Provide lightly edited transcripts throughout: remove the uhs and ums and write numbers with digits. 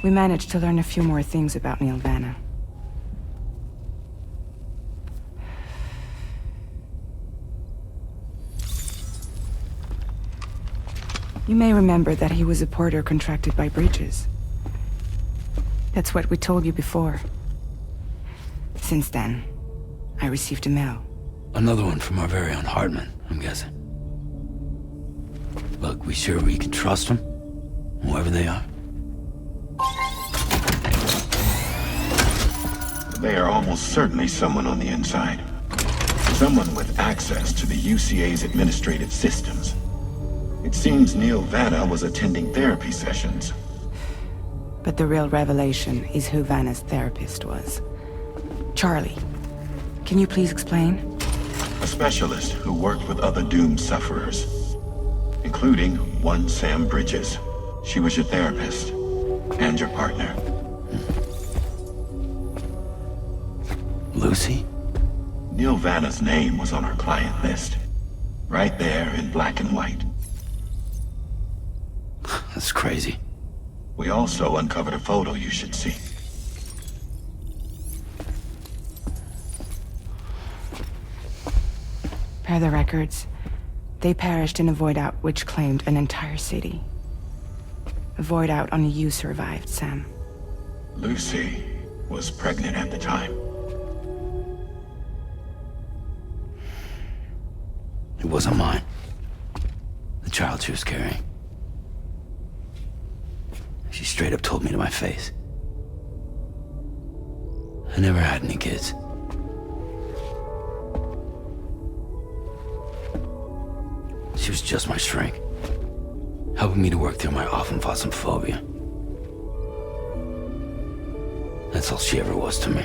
We managed to learn a few more things about Neil Vanna. You may remember that he was a porter contracted by Bridges. That's what we told you before. Since then, I received a mail. Another one from our very own Hartman, I'm guessing. Look, we sure we can trust them? Whoever they are? They are almost certainly someone on the inside. Someone with access to the UCA's administrative systems. It seems Neil Vanna was attending therapy sessions. But the real revelation is who Vanna's therapist was. Charlie, can you please explain? A specialist who worked with other doomed sufferers, including one Sam Bridges. She was your therapist and your partner. Lucy? Neil Vanna's name was on our client list. Right there in black and white. That's crazy. We also uncovered a photo you should see. Per the records, they perished in a void out which claimed an entire city. A void out only you survived, Sam. Lucy was pregnant at the time. It wasn't mine. The child she was carrying. She straight up told me to my face. I never had any kids. She was just my shrink, helping me to work through my often phobia. That's all she ever was to me.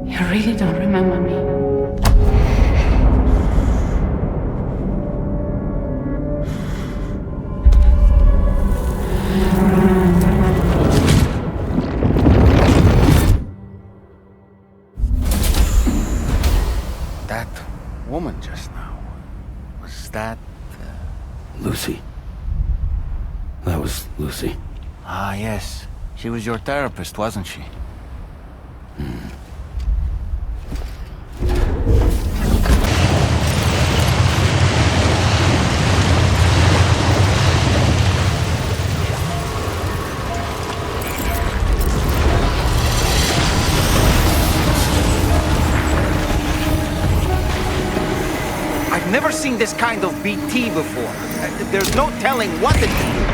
You really don't remember me. That woman just now, was that... Lucy. That was Lucy. Ah, yes. She was your therapist, wasn't she? I've never seen this kind of BT before. There's no telling what it is.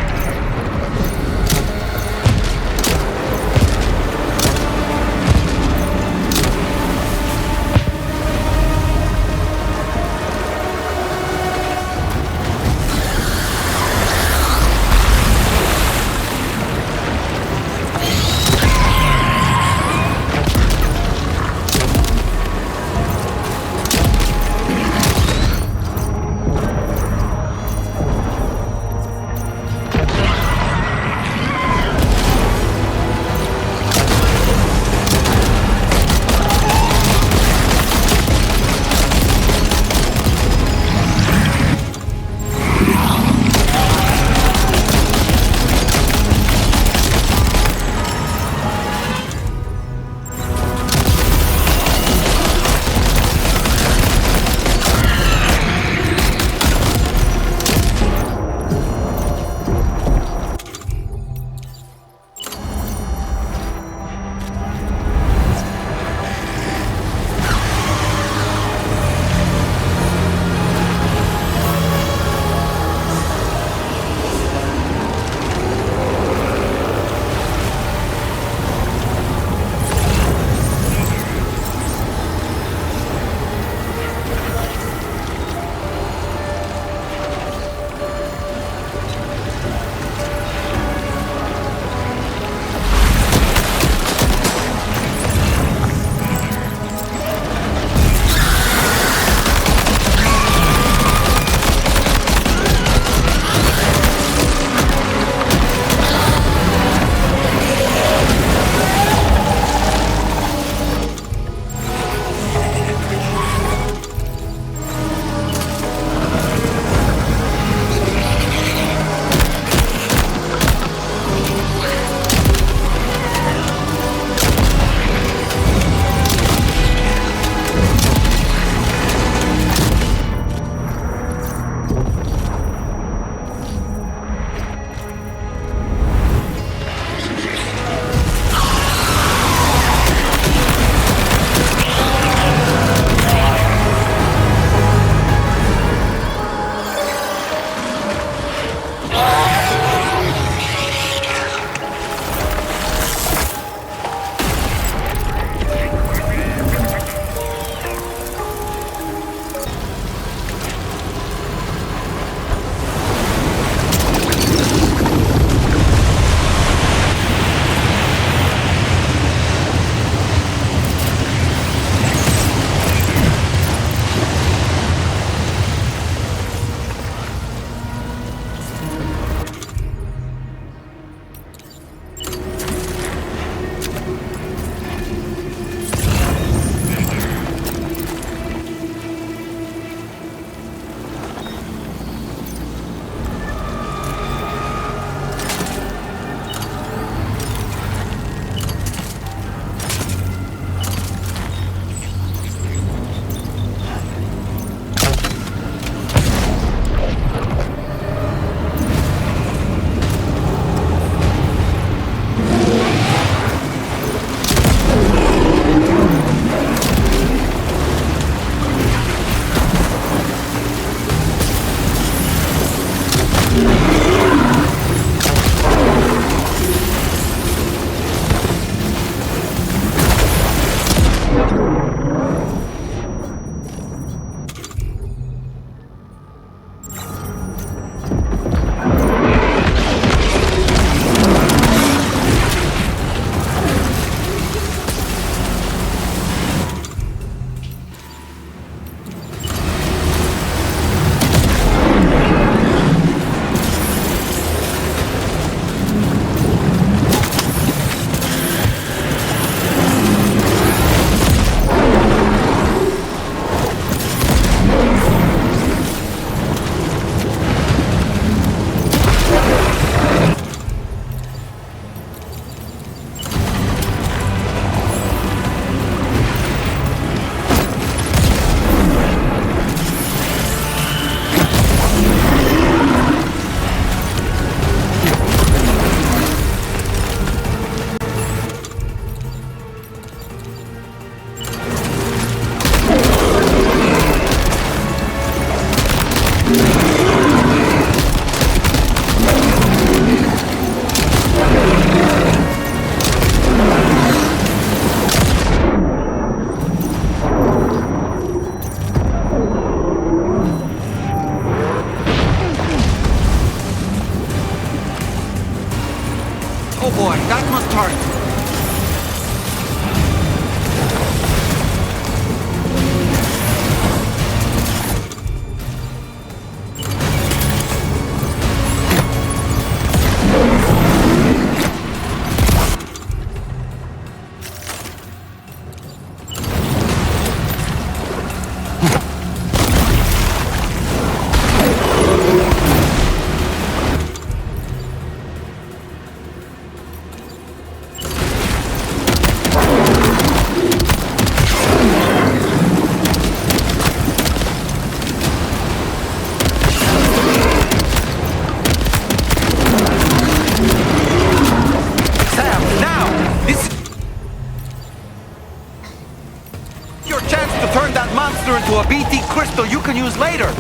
a BT crystal you can use later.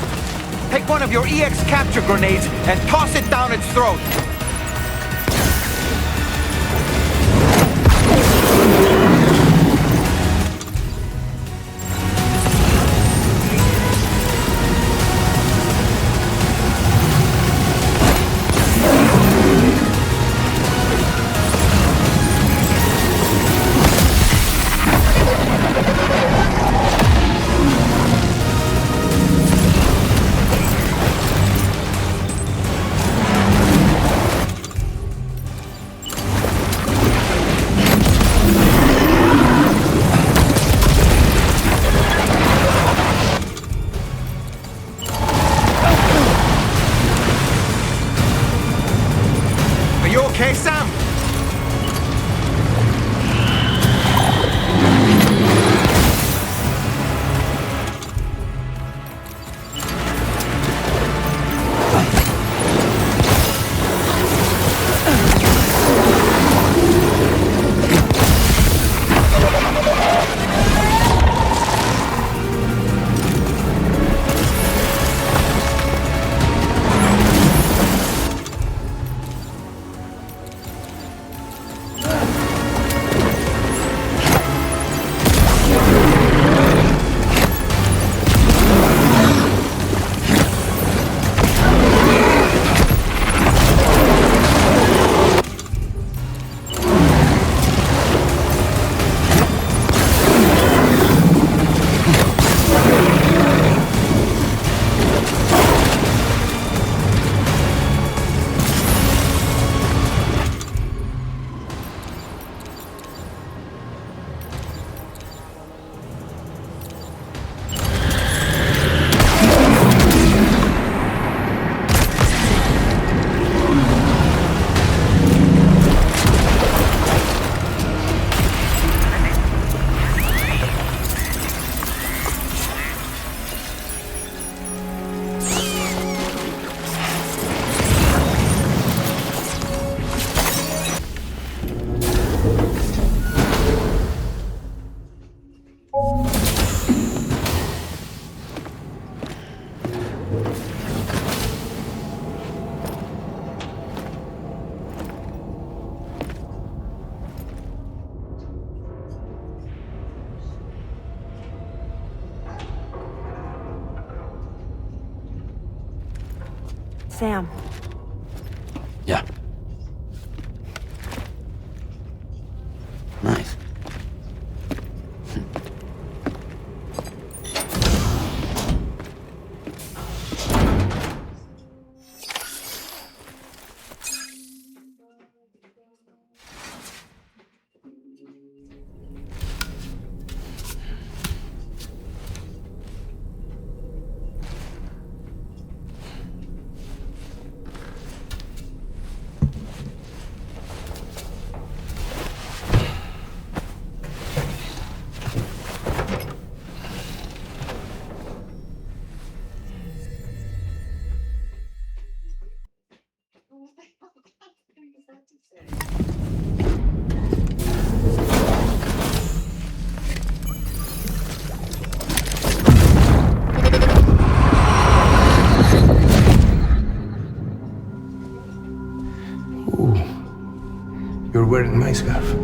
Take one of your EX capture grenades and toss it down its throat. Okay, Sam? Sam. Yeah. Nice. You're wearing my scarf. You're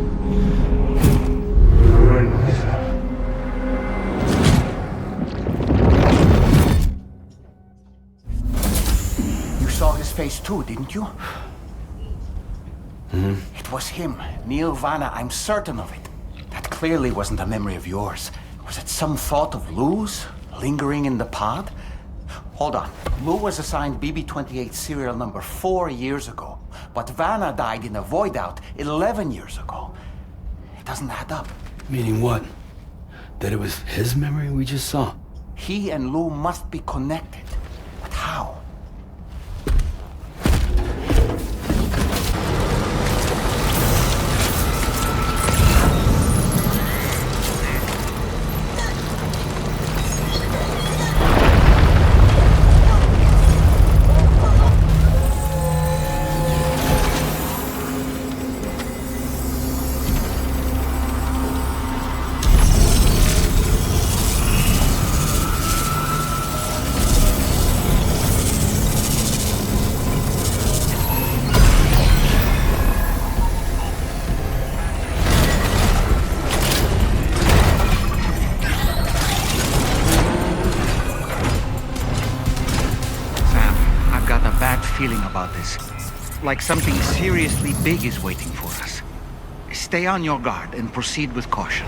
wearing my scarf. You saw his face too, didn't you? It was him, Neil Vanna, I'm certain of it. That clearly wasn't a memory of yours. Was it some thought of Lou's, lingering in the pod? Hold on. Lou was assigned BB-28 serial number 4 years ago, but Vanna died in a void out 11 years ago. It doesn't add up. Meaning what? That it was his memory we just saw? He and Lou must be connected. But how? feeling about this. Like something seriously big is waiting for us. Stay on your guard and proceed with caution.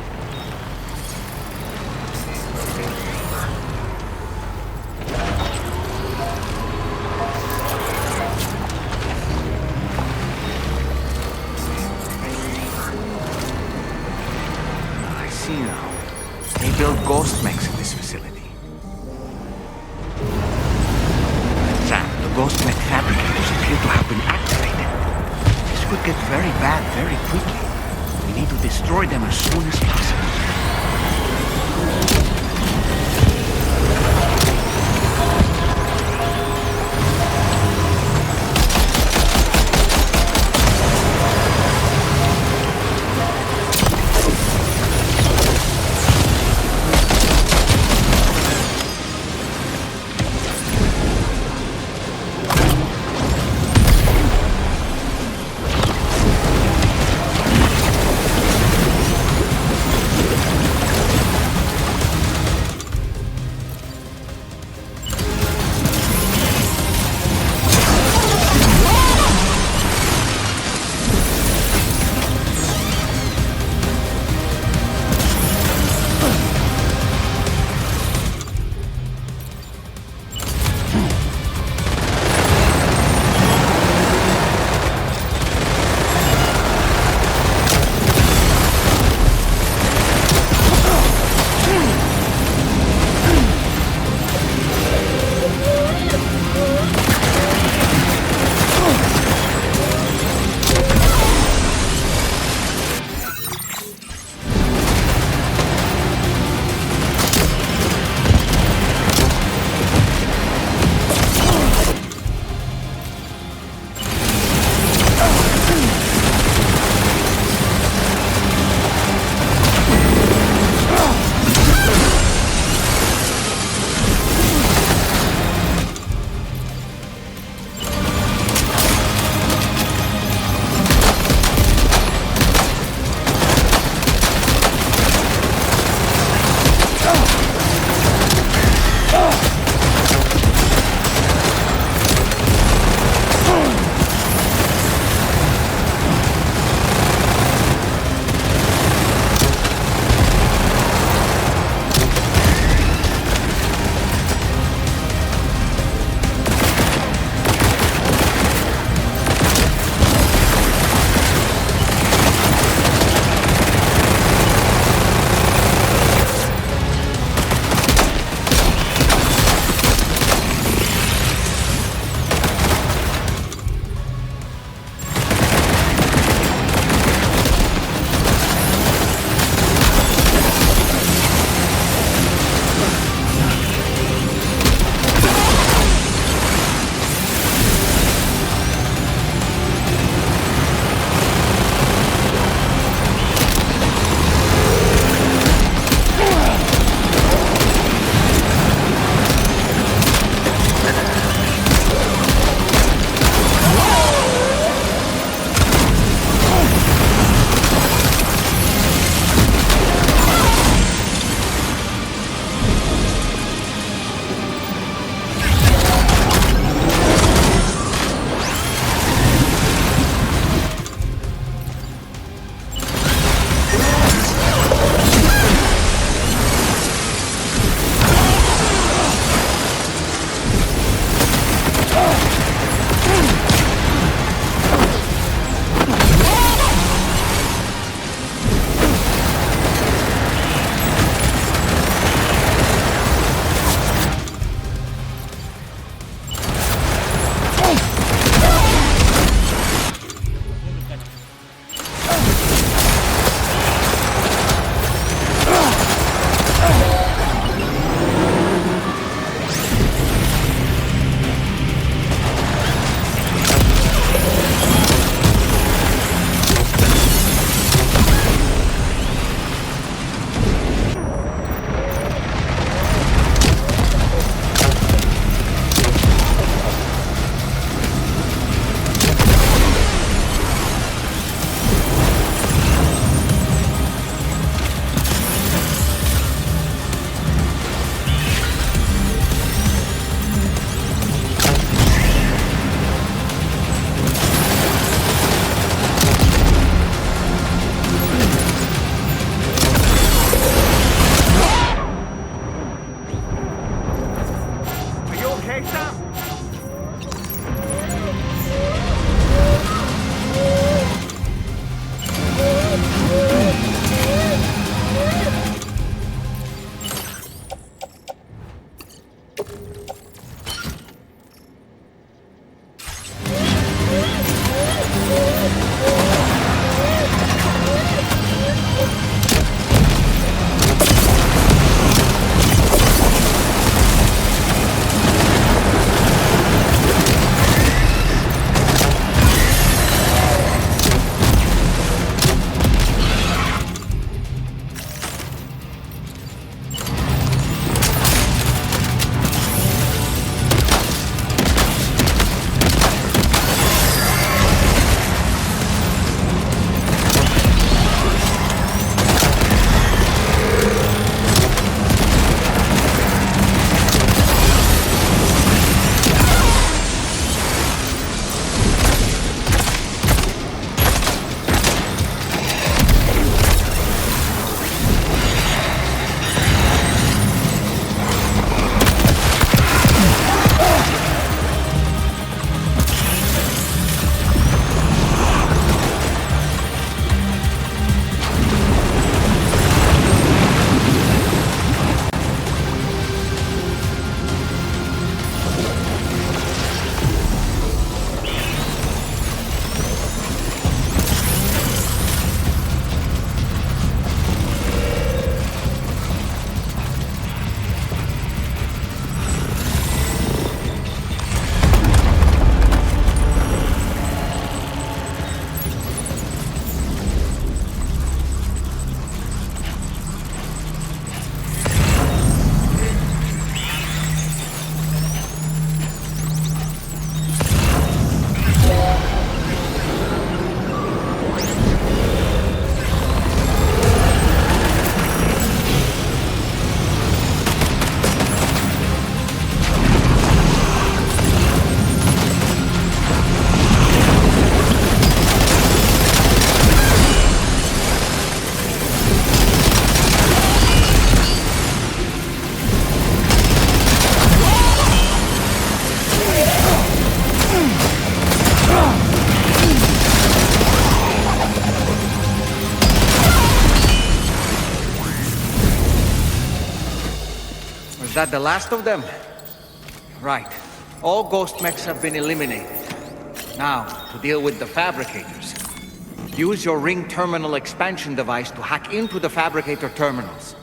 I see now. They build ghost mechs in this facility. Sam, the ghost mech fabricators appear to have been activated. This could get very bad very quickly. We need to destroy them as soon as possible. Is that the last of them? Right. All ghost mechs have been eliminated. Now, to deal with the fabricators. Use your ring terminal expansion device to hack into the fabricator terminals.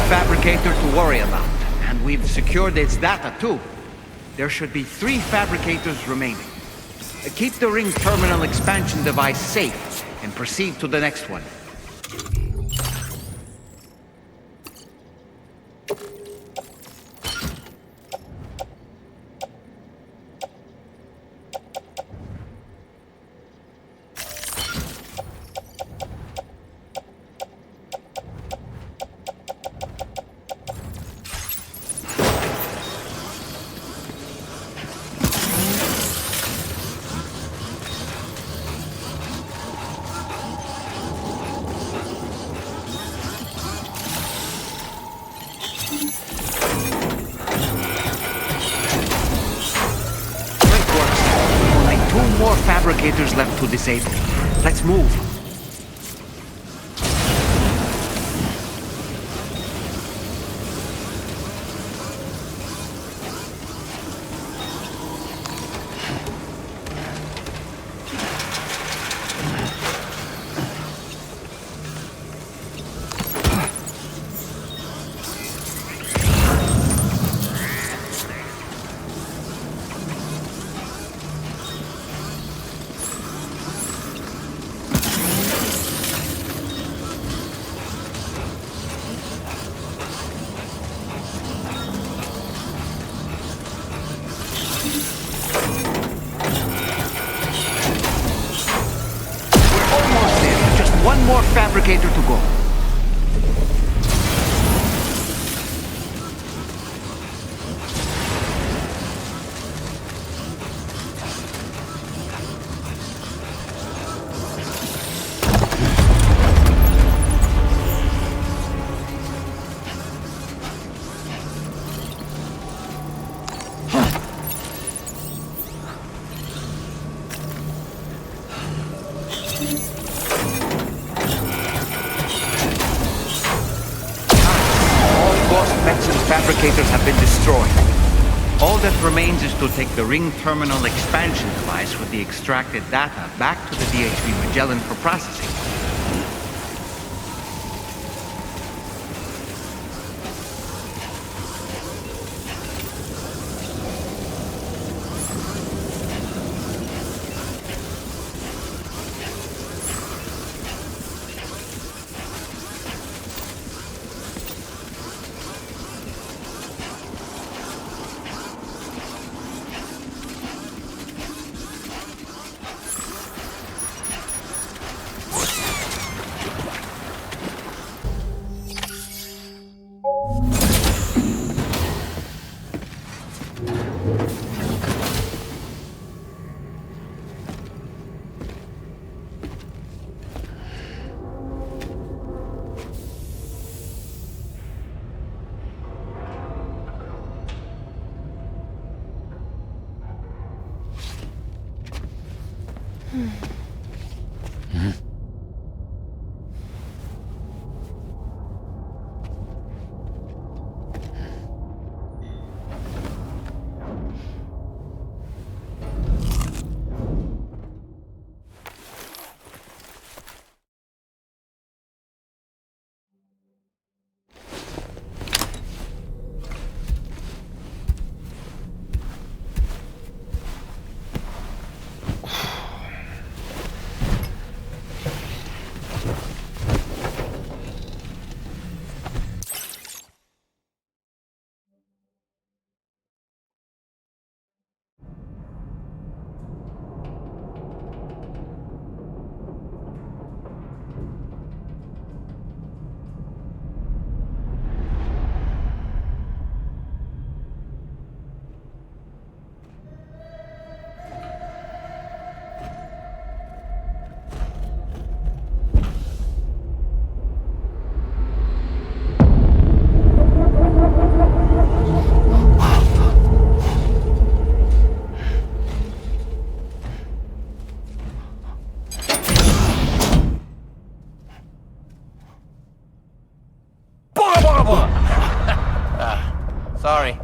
Fabricator to worry about, and we've secured its data too. There should be 3 fabricators remaining. Keep the ring terminal expansion device safe and proceed to the next one. Fabricators left to disable. Let's move. fabricator to go. Fabricators have been destroyed. All that remains is to take the ring terminal expansion device with the extracted data back to the DHV Magellan for processing. Sorry.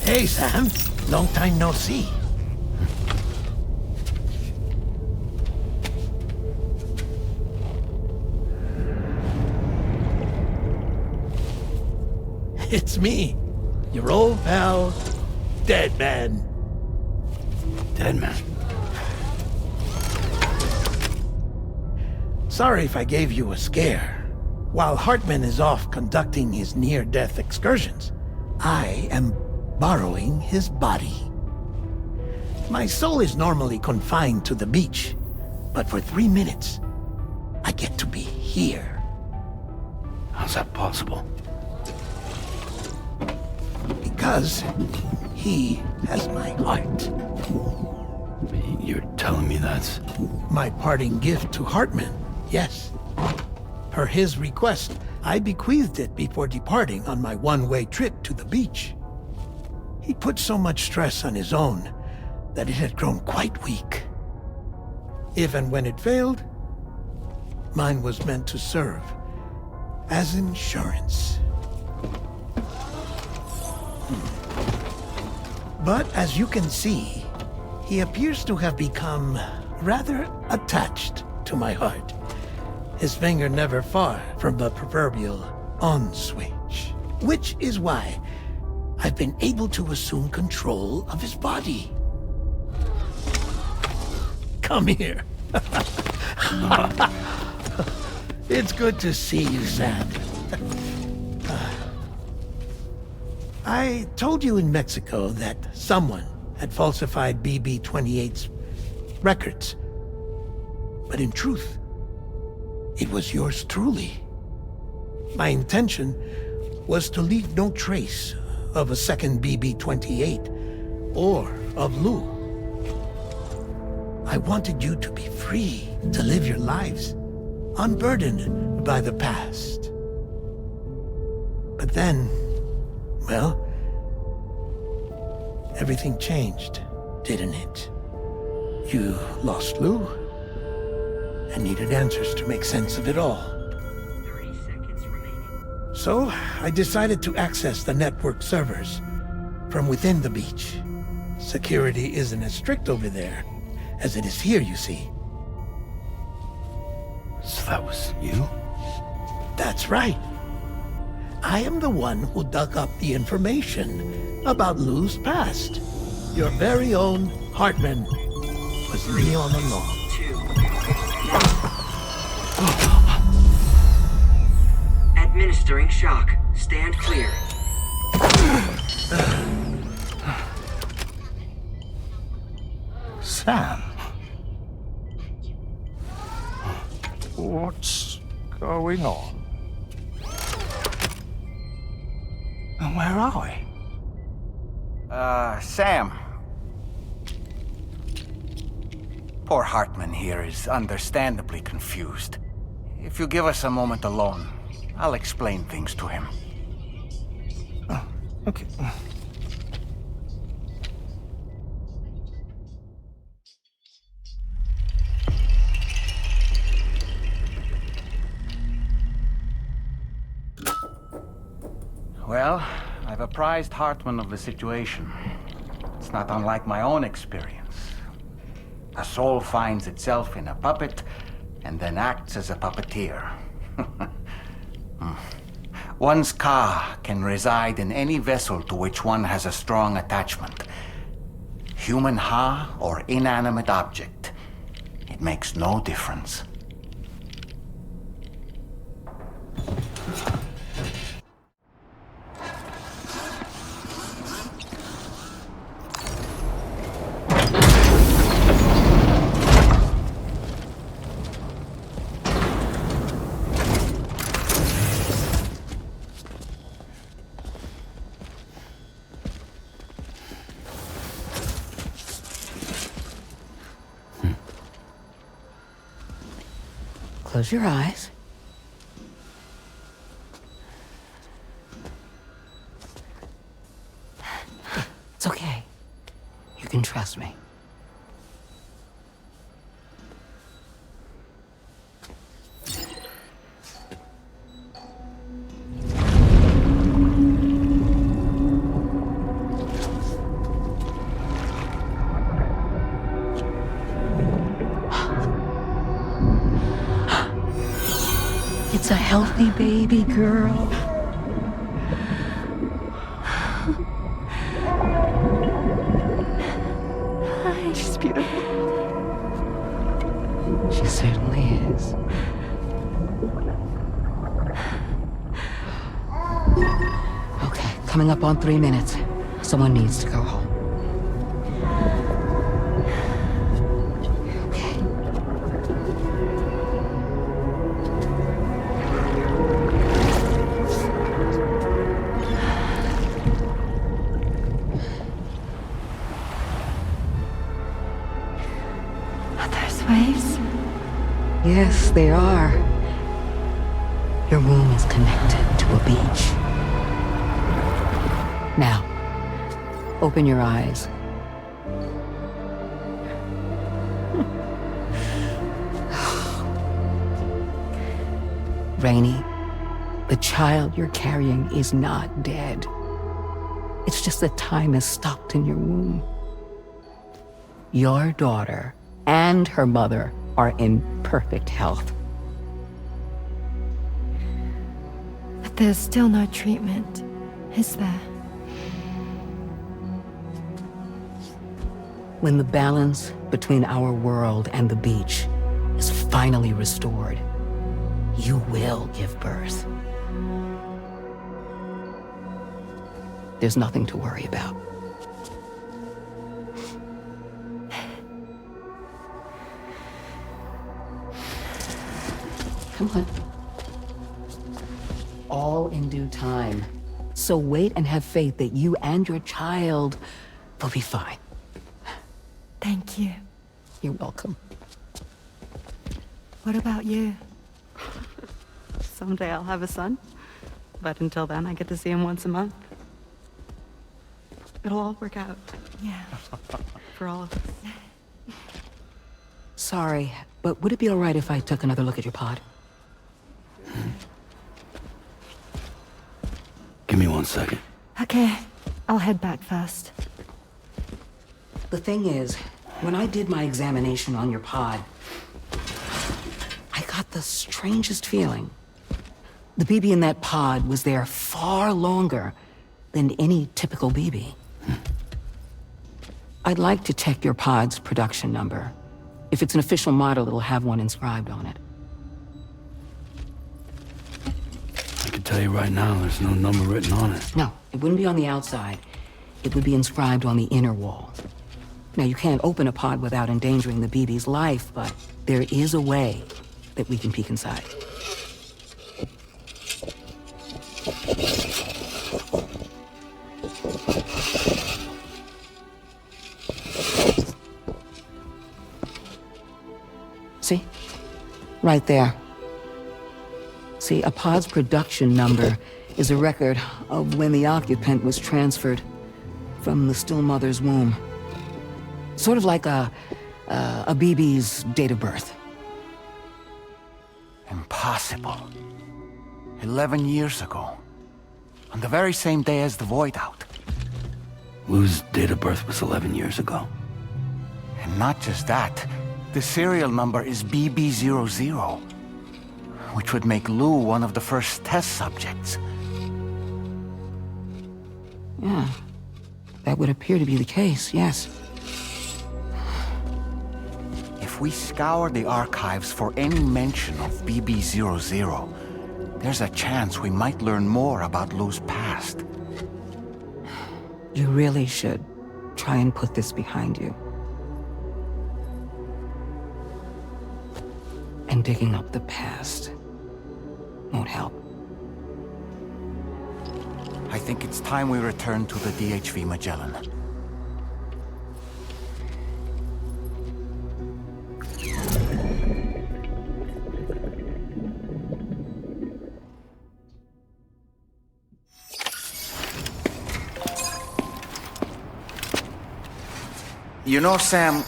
Hey, Sam. Long time no see. It's me, your old pal, Dead Man. Dead Man? Sorry if I gave you a scare. While Hartman is off conducting his near-death excursions, I am borrowing his body. My soul is normally confined to the beach, but for 3 minutes, I get to be here. How's that possible? Because he has my heart. You're telling me that's... My parting gift to Hartman, yes. Per his request, I bequeathed it before departing on my one-way trip to the beach. He put so much stress on his own that it had grown quite weak. If and when it failed, mine was meant to serve as insurance. But as you can see, he appears to have become rather attached to my heart. His finger never far from the proverbial on switch. Which is why I've been able to assume control of his body. Come here. It's good to see you, Sam. I told you in Mexico that someone had falsified BB-28's records. But in truth, it was yours truly. My intention was to leave no trace of a second BB-28 or of Lou. I wanted you to be free to live your lives, unburdened by the past. But then, well, everything changed, didn't it? You lost Lou, and needed answers to make sense of it all. 30 seconds remaining. So, I decided to access the network servers from within the beach. Security isn't as strict over there as it is here, you see. So that was you? That's right. I am the one who dug up the information about Lou's past. Your very own Hartman was me all along. 2. Administering shock. Stand clear. Sam. What's going on? And where are we? Sam. Poor Hartman here is understandably confused. If you give us a moment alone, I'll explain things to him. Oh, okay. Well, I've apprised Hartman of the situation. It's not unlike my own experience. A soul finds itself in a puppet and then acts as a puppeteer. One's ka can reside in any vessel to which one has a strong attachment. Human ha or inanimate object. It makes no difference. Close your eyes. It's okay. You can trust me. It's a healthy baby girl. She's beautiful. She certainly is. Okay, coming up on 3 minutes. Someone needs to go home. waves? Yes, they are. Your womb is connected to a beach. Now, open your eyes. Rainy, the child you're carrying is not dead. It's just that time has stopped in your womb. Your daughter and her mother are in perfect health. But there's still no treatment, is there? When the balance between our world and the beach is finally restored, you will give birth. There's nothing to worry about. Come on. All in due time. So wait and have faith that you and your child will be fine. Thank you. You're welcome. What about you? Someday I'll have a son, but until then I get to see him once a month. It'll all work out. Yeah. For all of us. Sorry, but would it be all right if I took another look at your pod? Give me 1 second. Okay, I'll head back first. The thing is, when I did my examination on your pod, I got the strangest feeling. The BB in that pod was there far longer than any typical BB. I'd like to check your pod's production number. If it's an official model, it'll have one inscribed on it. I can tell you right now, there's no number written on it. No, it wouldn't be on the outside. It would be inscribed on the inner wall. Now, you can't open a pod without endangering the BB's life, but there is a way that we can peek inside. See? Right there. See, a pod's production number is a record of when the occupant was transferred from the still mother's womb. Sort of like a BB's date of birth. Impossible. 11 years ago. On the very same day as the Void Out. Lou's date of birth was 11 years ago. And not just that, the serial number is BB00, which would make Lou one of the first test subjects. Yeah, that would appear to be the case, yes. If we scour the archives for any mention of BB00, there's a chance we might learn more about Lou's past. You really should try and put this behind you. And digging up the past won't help. I think it's time we return to the DHV Magellan. You know, Sam,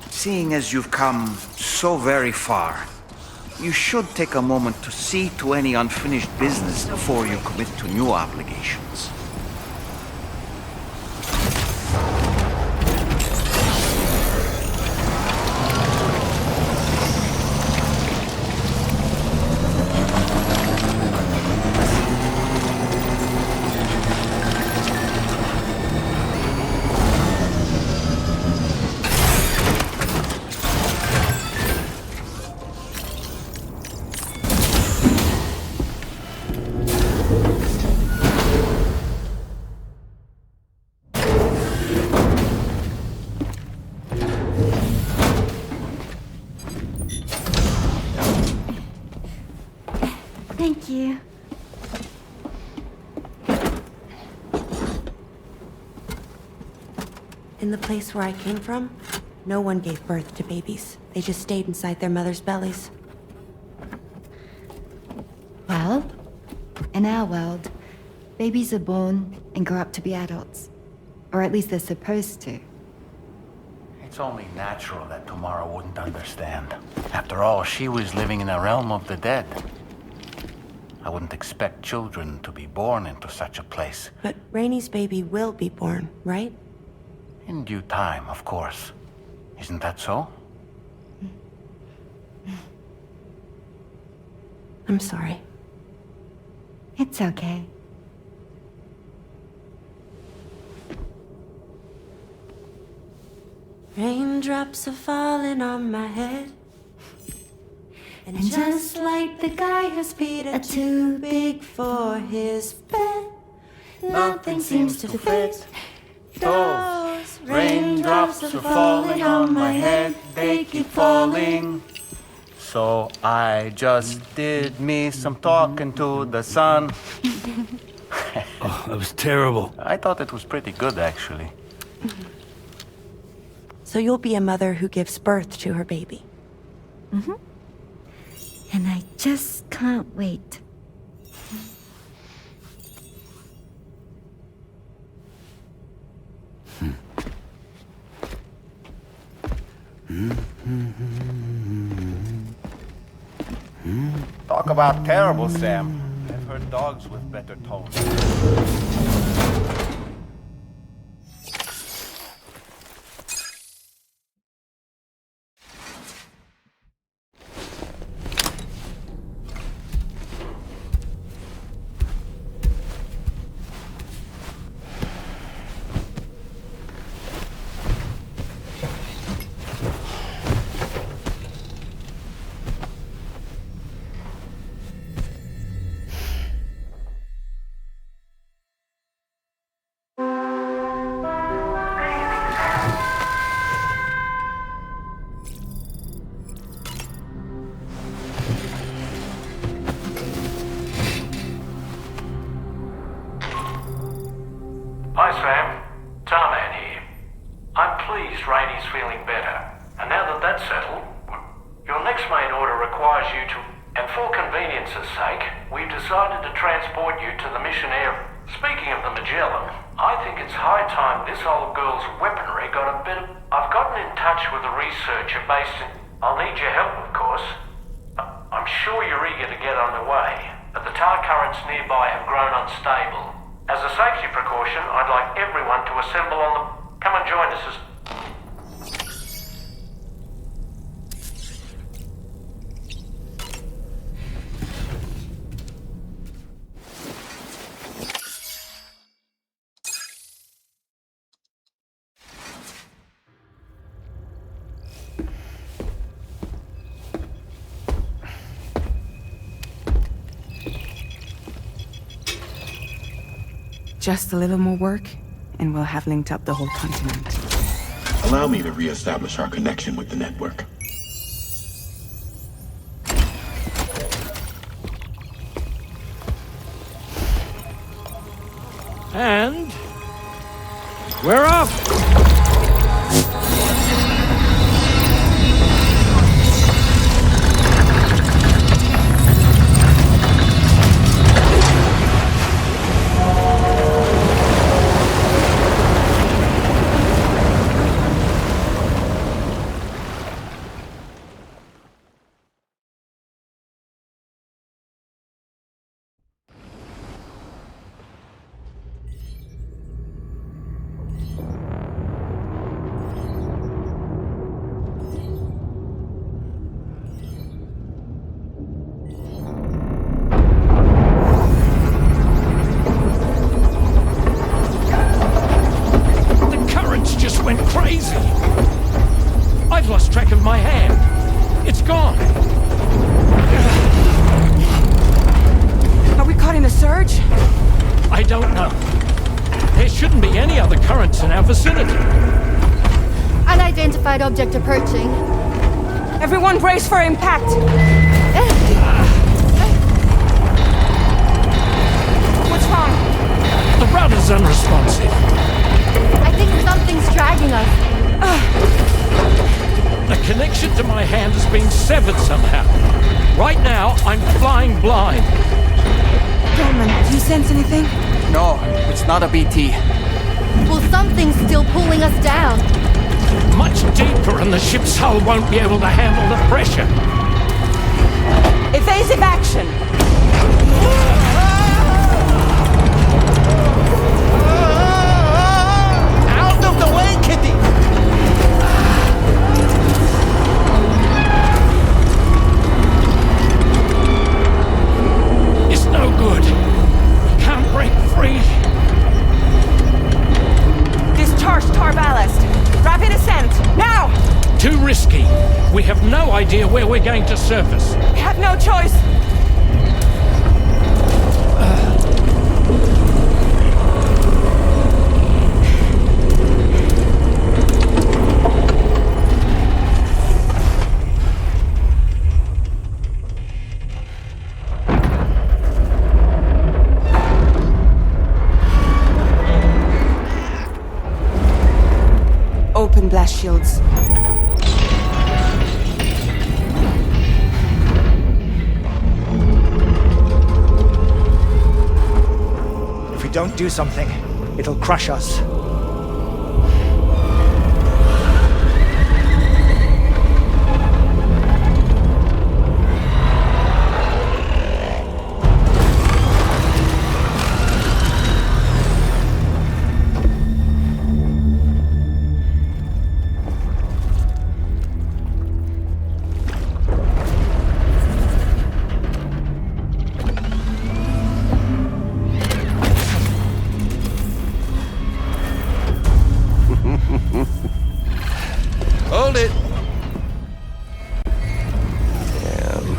seeing as you've come so very far, you should take a moment to see to any unfinished business before you commit to new obligations. Thank you. In the place where I came from, No one gave birth to babies. They just stayed inside their mother's bellies. Well, in our world, babies are born and grow up to be adults. Or at least they're supposed to. It's only natural that Tamara wouldn't understand. After all, she was living in a realm of the dead. I wouldn't expect children to be born into such a place. But Rainey's baby will be born, right? In due time, of course. Isn't that so? I'm sorry. It's okay. Raindrops are falling on my head. And just like the guy whose feet are too big for his bed, nothing seems to fit. Those raindrops are falling on my head, they keep falling. So I just did me some talking to the sun. Oh, that was terrible. I thought it was pretty good, actually. So you'll be a mother who gives birth to her baby. Mm-hmm. And I just can't wait. Talk about terrible, Sam. I've heard dogs with better tones. Hi Sam, Tarman here. I'm pleased Rainey's feeling better. And now that that's settled, your next main order requires you to... And for convenience's sake, we've decided to transport you to the mission area. Speaking of the Magellan, I think it's high time this old girl's weaponry got a bit of... I've gotten in touch with a researcher based in... I'll need your help, of course. I'm sure you're eager to get underway, but the tar currents nearby have grown unstable. As a safety precaution, I'd like everyone to assemble on the... Come and join us as... Just a little more work, and we'll have linked up the whole continent. Allow me to re-establish our connection with the network. And we're off! Went crazy. I've lost track of my hand. It's gone. Are we caught in a surge? I don't know. There shouldn't be any other currents in our vicinity. Unidentified object approaching. Everyone brace for impact. What's wrong? The rudder's unresponsive. I think something's dragging us. connection to my hand has been severed somehow. Right now, I'm flying blind. Dolman, do you sense anything? No, it's not a BT. Well, something's still pulling us down. Much deeper, and the ship's hull won't be able to handle the pressure. Evasive action! Out of the way, Kitty! It's no good. Can't break free. Discharge tar ballast. Rapid ascent, now! Too risky. We have no idea where we're going to surface. We have no choice. Open blast shields. If we don't do something, it'll crush us. Hold it! Yeah, I'm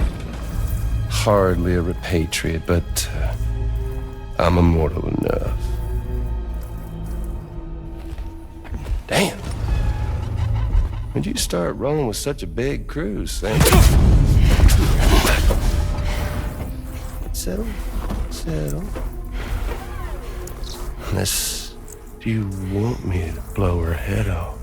hardly a repatriate, but I'm immortal enough. Damn. When'd you start rolling with such a big crew, Sam? Settle. Unless you want me to blow her head off.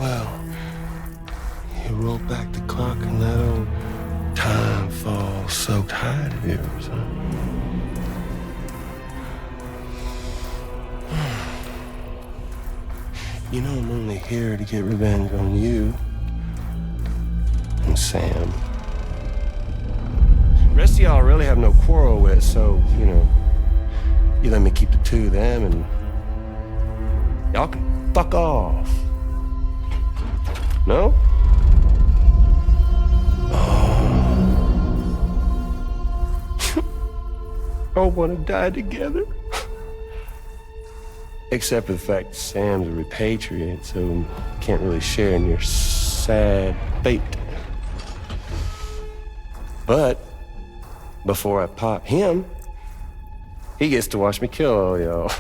Well. You roll back the clock and that old time-fall-soaked hide of yours, huh? You know I'm only here to get revenge on you and Sam. The rest of y'all really have no quarrel with, so, you let me keep the two of them and y'all can fuck off. No? All want to die together. Except for the fact that Sam's a repatriate, so can't really share in your sad fate. But before I pop him, he gets to watch me kill all y'all.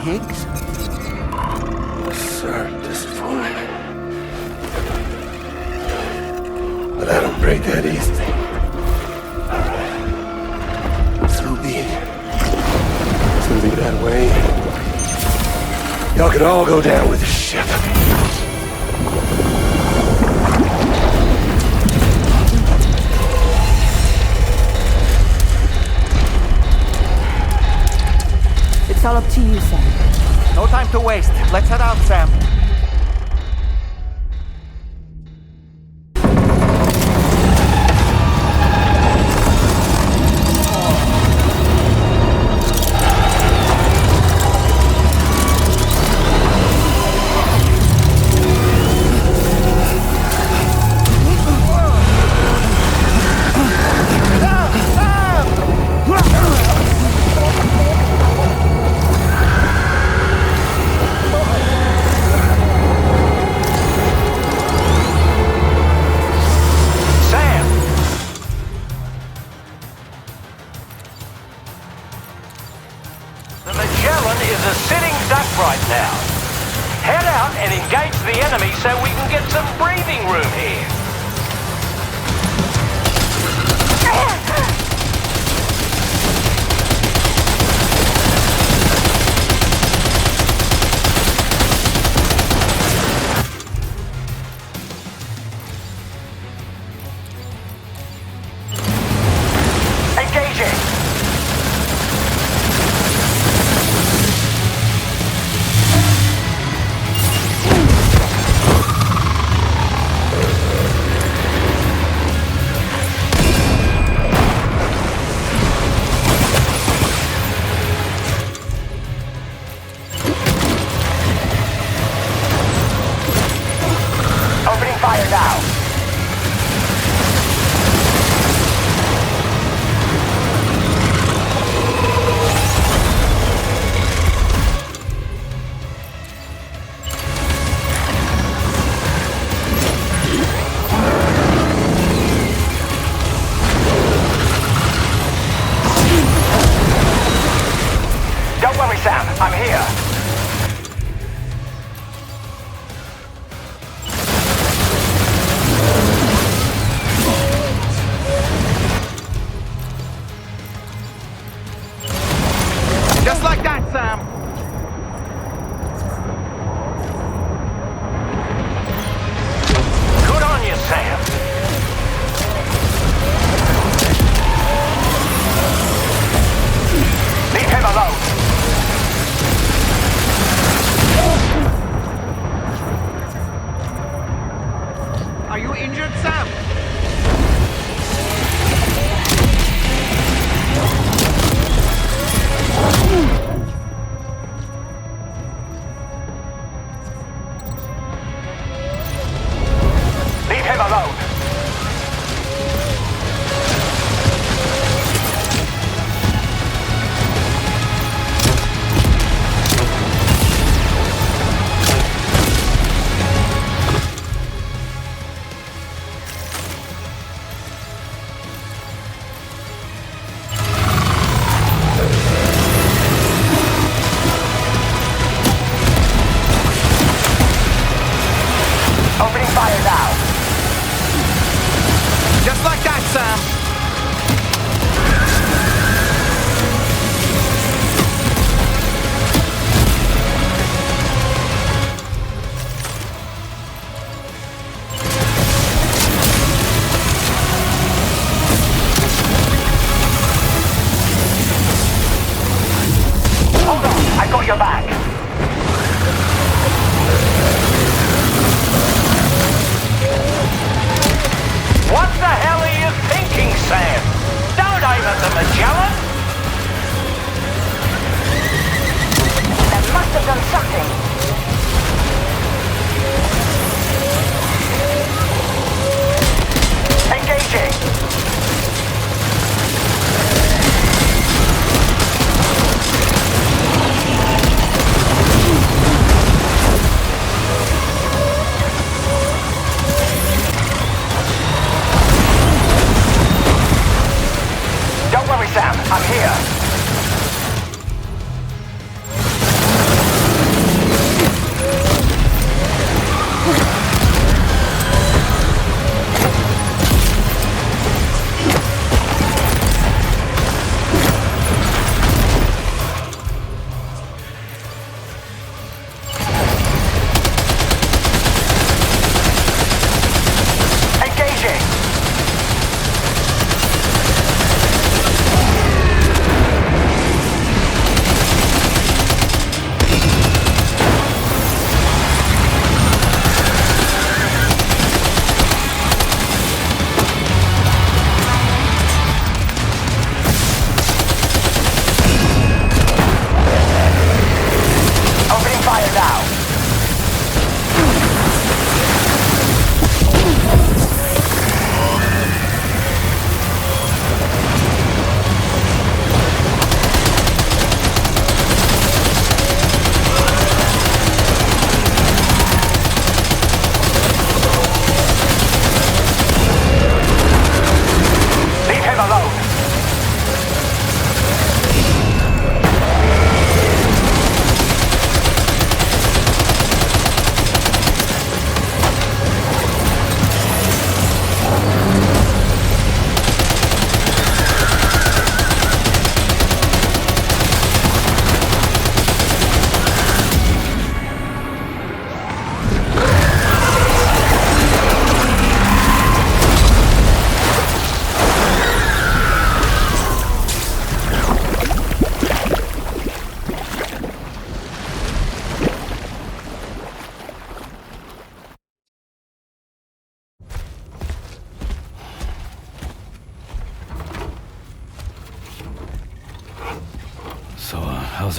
pigs? Sir, disappointed. But I don't break that easy. Alright. So be it. It's gonna be that way. Y'all could all go down with the ship. It's all up to you, Sam. No time to waste. Let's head out, Sam.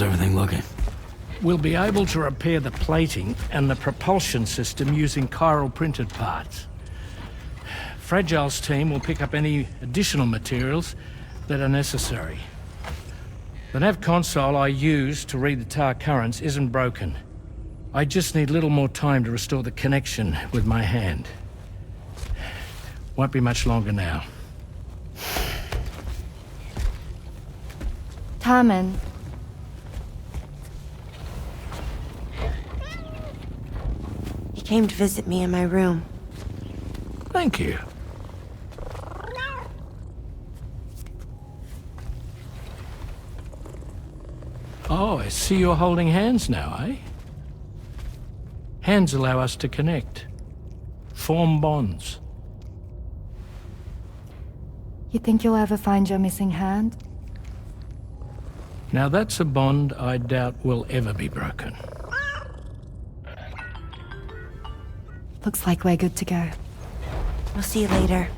How's everything looking? We'll be able to repair the plating and the propulsion system using chiral printed parts. Fragile's team will pick up any additional materials that are necessary. The nav console I use to read the tar currents isn't broken. I just need a little more time to restore the connection with my hand. Won't be much longer now. Tarman. He came to visit me in my room. Thank you. Oh, I see you're holding hands now, eh? Hands allow us to connect. Form bonds. You think you'll ever find your missing hand? Now that's a bond I doubt will ever be broken. Looks like we're good to go. We'll see you later.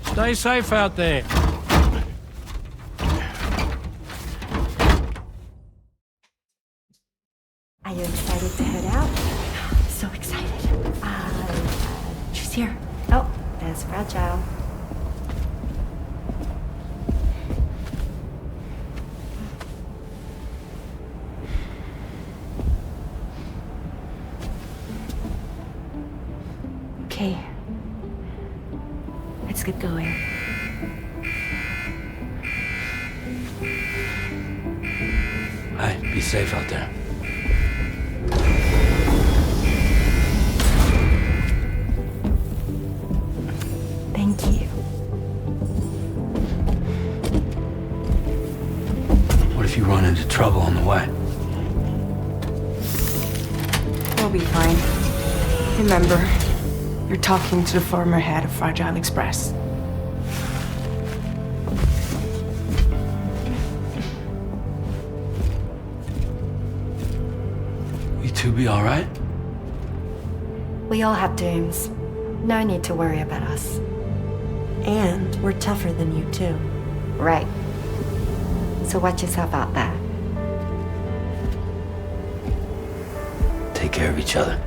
Stay safe out there. Are you excited to head out? So excited. She's here. Oh, there's Fragile. Okay. Let's get going. Hey, be safe out there. Thank you. What if you run into trouble on the way? We'll be fine. Remember, you're talking to the former head of Fragile Express. You two be all right? We all have dooms. No need to worry about us. And we're tougher than you, too. Right. So watch yourself out there. Take care of each other.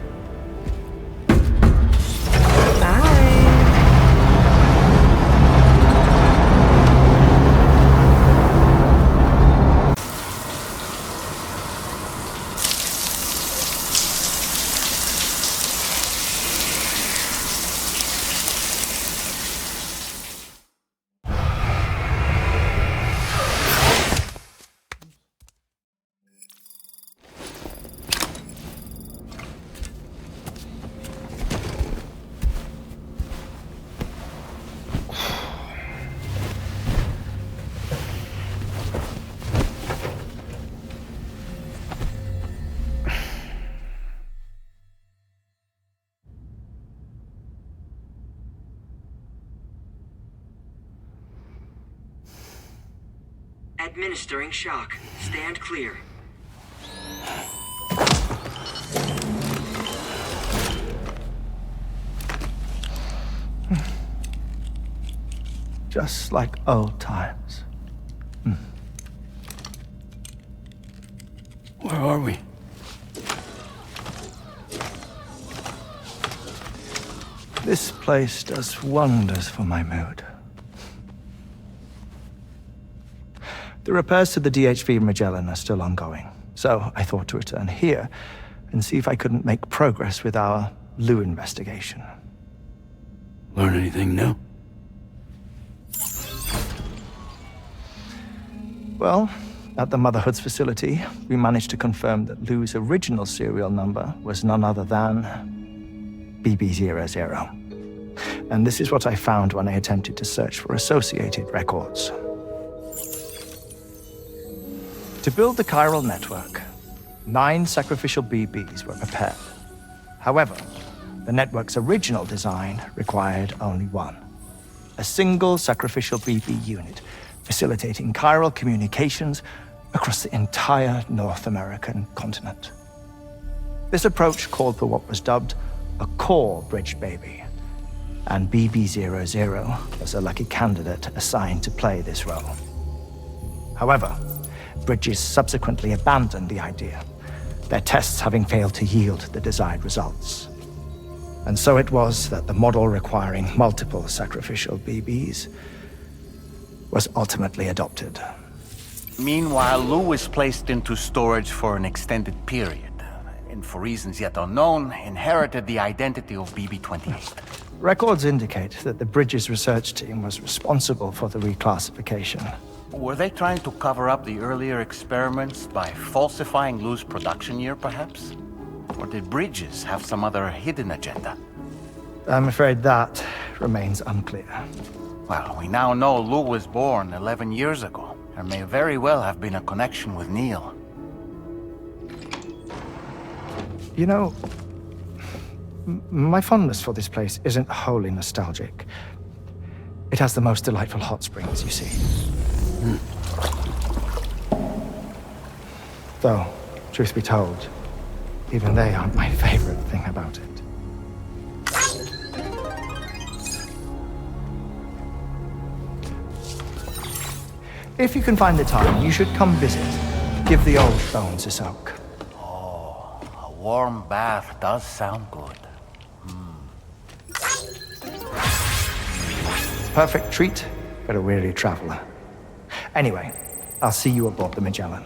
Administering shock. Stand clear. Just like old times. Where are we? This place does wonders for my mood. The repairs to the DHV Magellan are still ongoing, so I thought to return here and see if I couldn't make progress with our Lou investigation. Learn anything new? Well, at the Motherhood's facility, we managed to confirm that Lou's original serial number was none other than BB00. And this is what I found when I attempted to search for associated records. To build the chiral network, 9 sacrificial BBs were prepared. However, the network's original design required only 1. A single sacrificial BB unit, facilitating chiral communications across the entire North American continent. This approach called for what was dubbed a core bridge baby, and BB00 was a lucky candidate assigned to play this role. However, Bridges subsequently abandoned the idea, their tests having failed to yield the desired results. And so it was that the model requiring multiple sacrificial BBs was ultimately adopted. Meanwhile, Lou was placed into storage for an extended period, and for reasons yet unknown, inherited the identity of BB-28. Records indicate that the Bridges research team was responsible for the reclassification. Were they trying to cover up the earlier experiments by falsifying Lou's production year, perhaps? Or did Bridges have some other hidden agenda? I'm afraid that remains unclear. Well, we now know Lou was born 11 years ago. There may very well have been a connection with Neil. You know, my fondness for this place isn't wholly nostalgic. It has the most delightful hot springs, you see. Though, truth be told, even they aren't my favorite thing about it. If you can find the time, you should come visit. Give the old bones a soak. Oh, a warm bath does sound good. Perfect treat for a weary traveler. Anyway, I'll see you aboard the Magellan.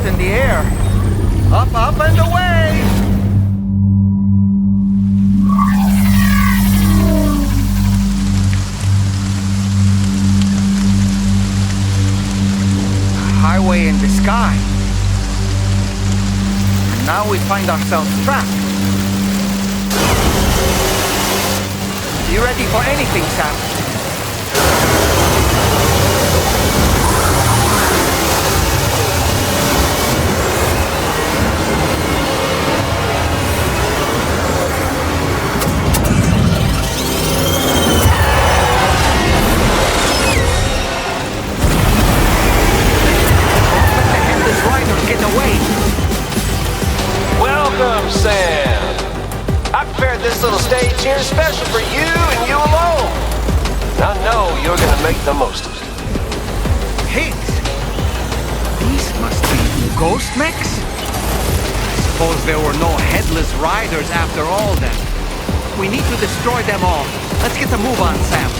in the air. Up, up, and away! Highway in the sky. And now we find ourselves trapped. You ready for anything, Sam? Welcome, Sam. I prepared this little stage here special for you and you alone. I know you're gonna make the most of it. Pigs? These must be ghost mechs? I suppose there were no headless riders after all then. We need to destroy them all. Let's get a move on, Sam.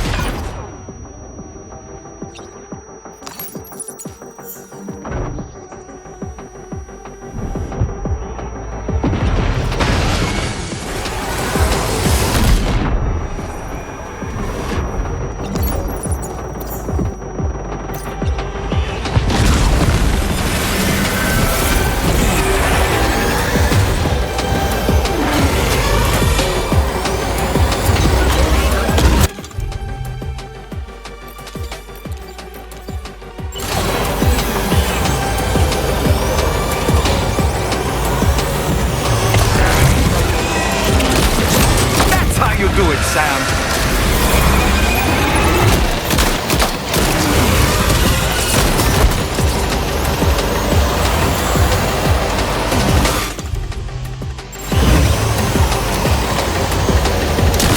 Do it, Sam.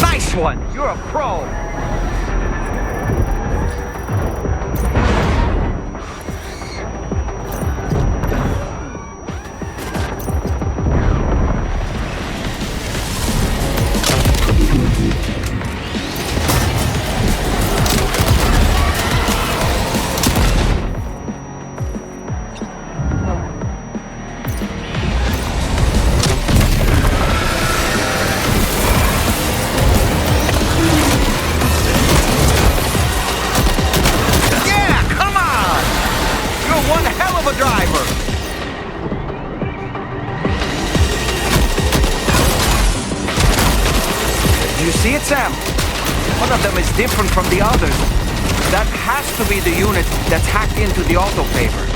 Nice one. You're a pro. See it, Sam? One of them is different from the others. That has to be the unit that's hacked into the autopaver.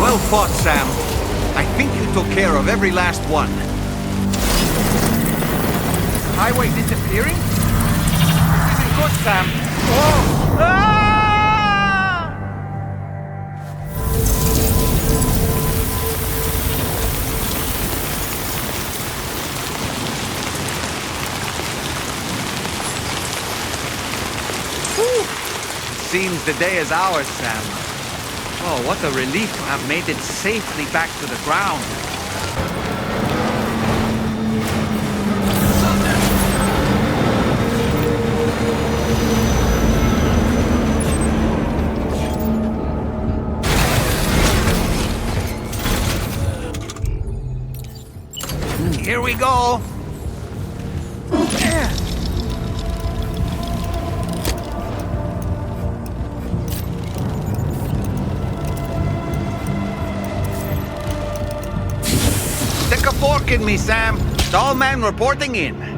Well fought, Sam. I think you took care of every last one. Highway disappearing? This isn't good, Sam. Oh! Ah! Seems the day is ours, Sam. Oh, what a relief to have made it safely back to the ground. Here we go. Stick a fork in me, Sam. Stallman reporting in.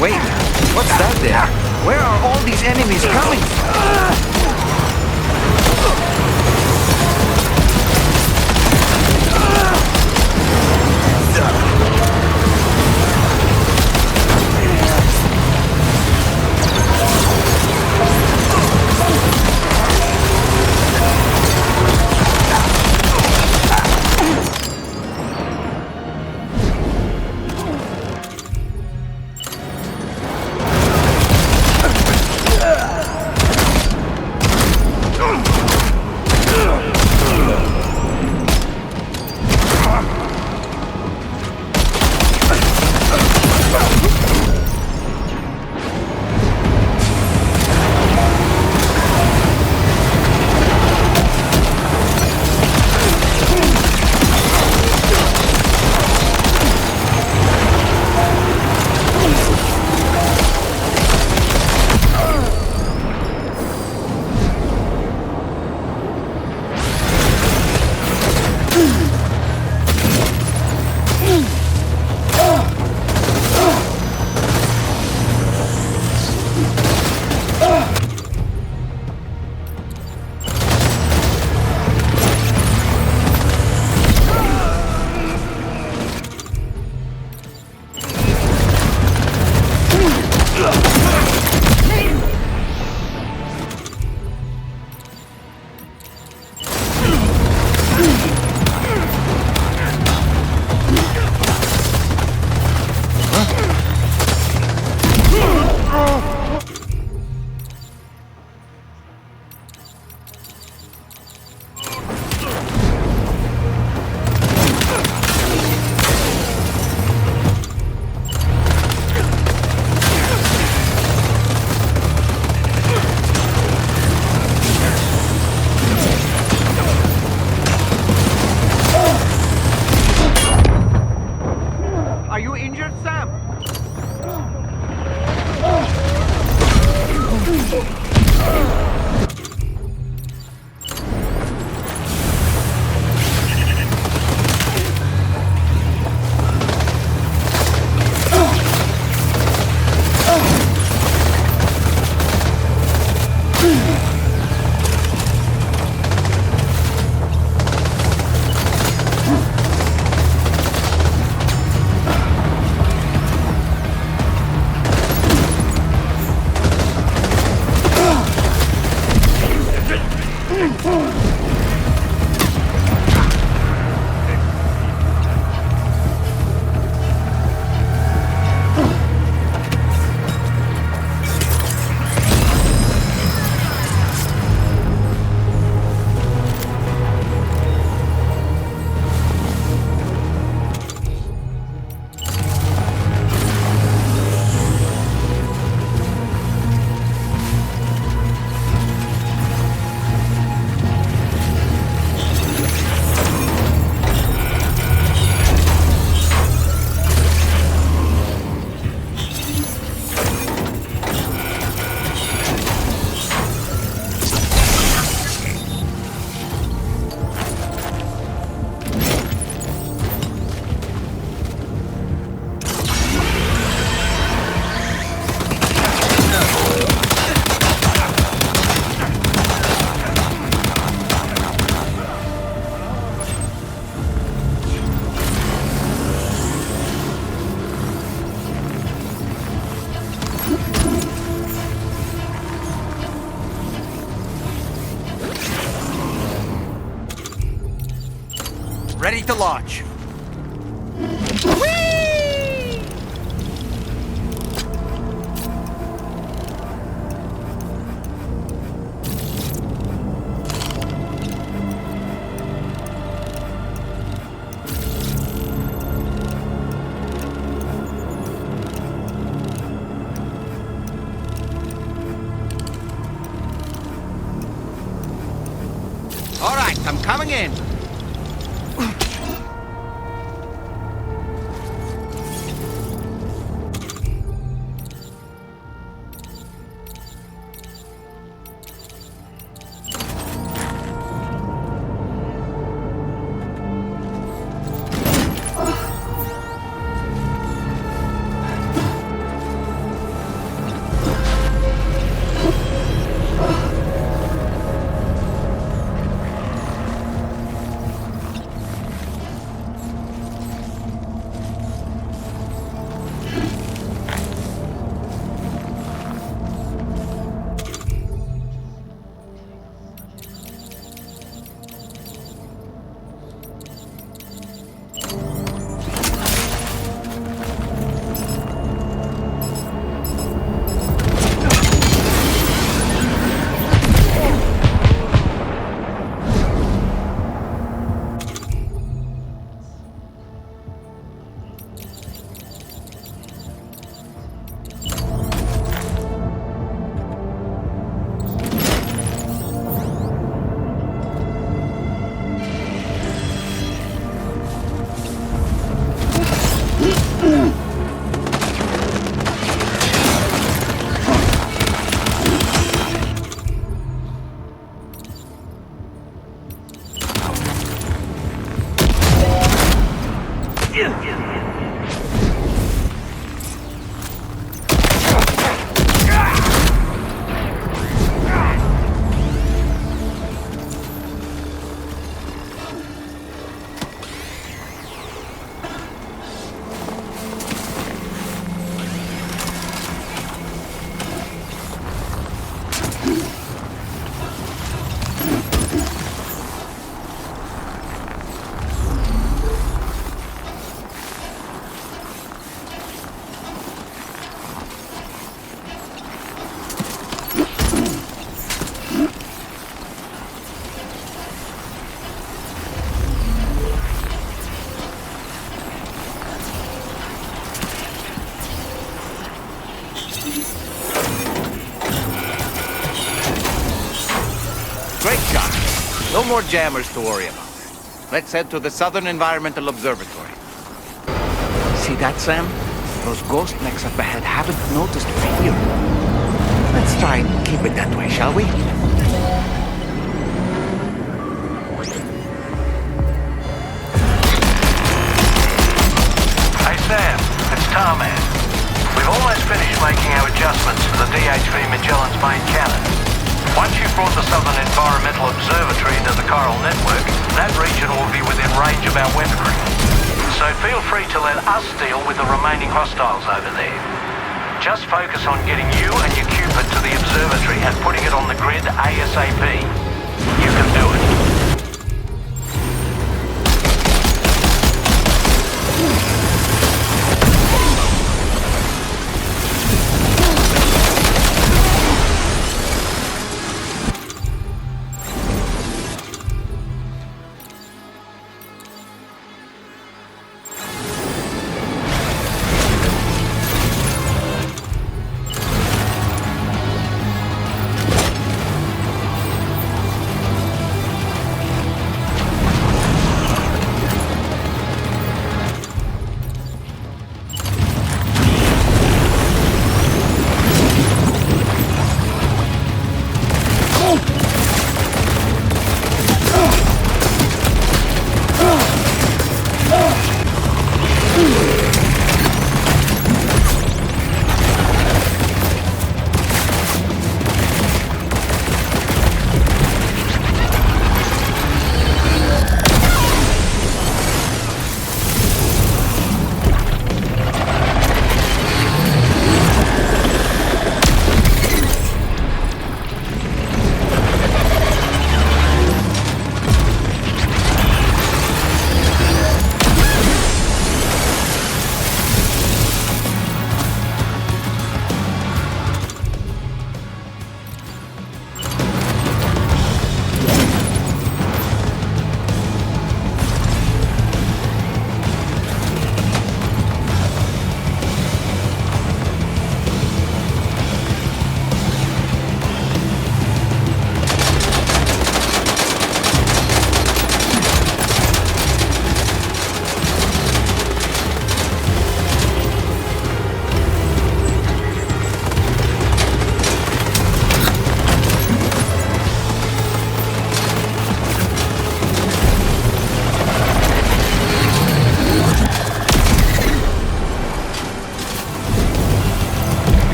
Wait, what's that there? Where are all these enemies coming from? Ready to launch. All right, I'm coming in. Great shot. No more jammers to worry about. Let's head to the Southern Environmental Observatory. See that, Sam? Those ghost mechs up ahead haven't noticed we're here. Let's try and keep it that way, shall we? Hey Sam, it's Tarman. We've almost finished making our adjustments to the DHV Magellan's main cannon. Once you've brought the Southern Environmental Observatory into the chiral network, that region will be within range of our weaponry. So feel free to let us deal with the remaining hostiles over there. Just focus on getting you and your Cupid to the observatory and putting it on the grid ASAP. You can do it.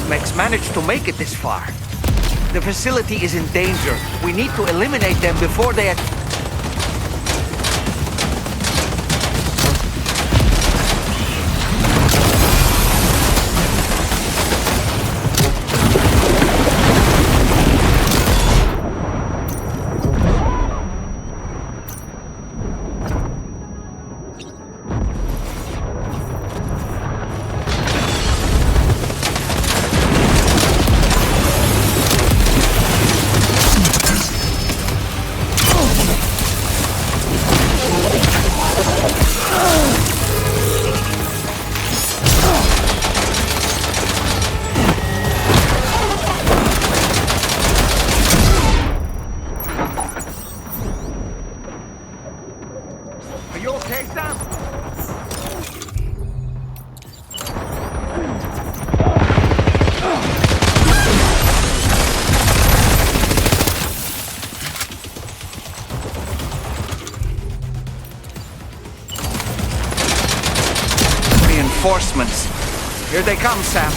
Ghost Mechs managed to make it this far. The facility is in danger. We need to eliminate them before they... Are you okay, Sam? Reinforcements. Here they come, Sam.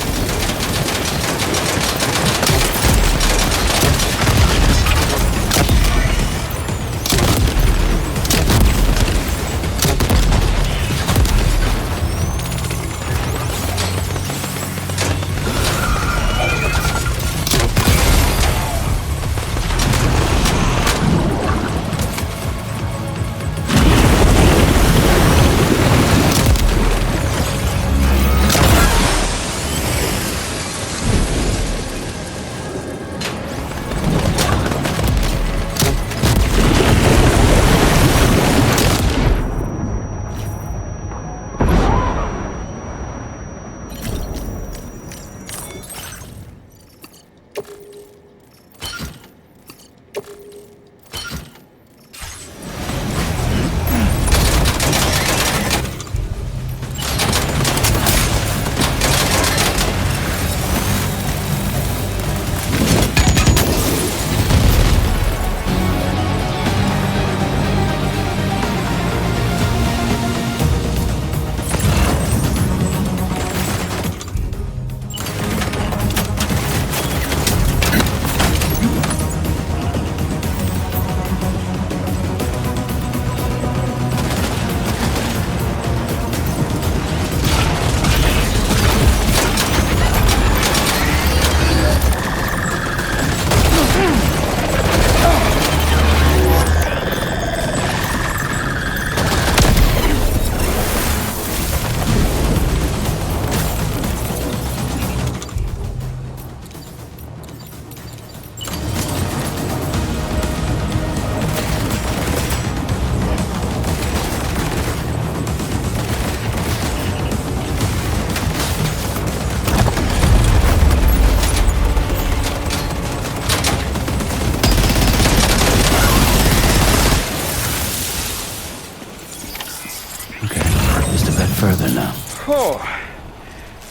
Further now. Oh,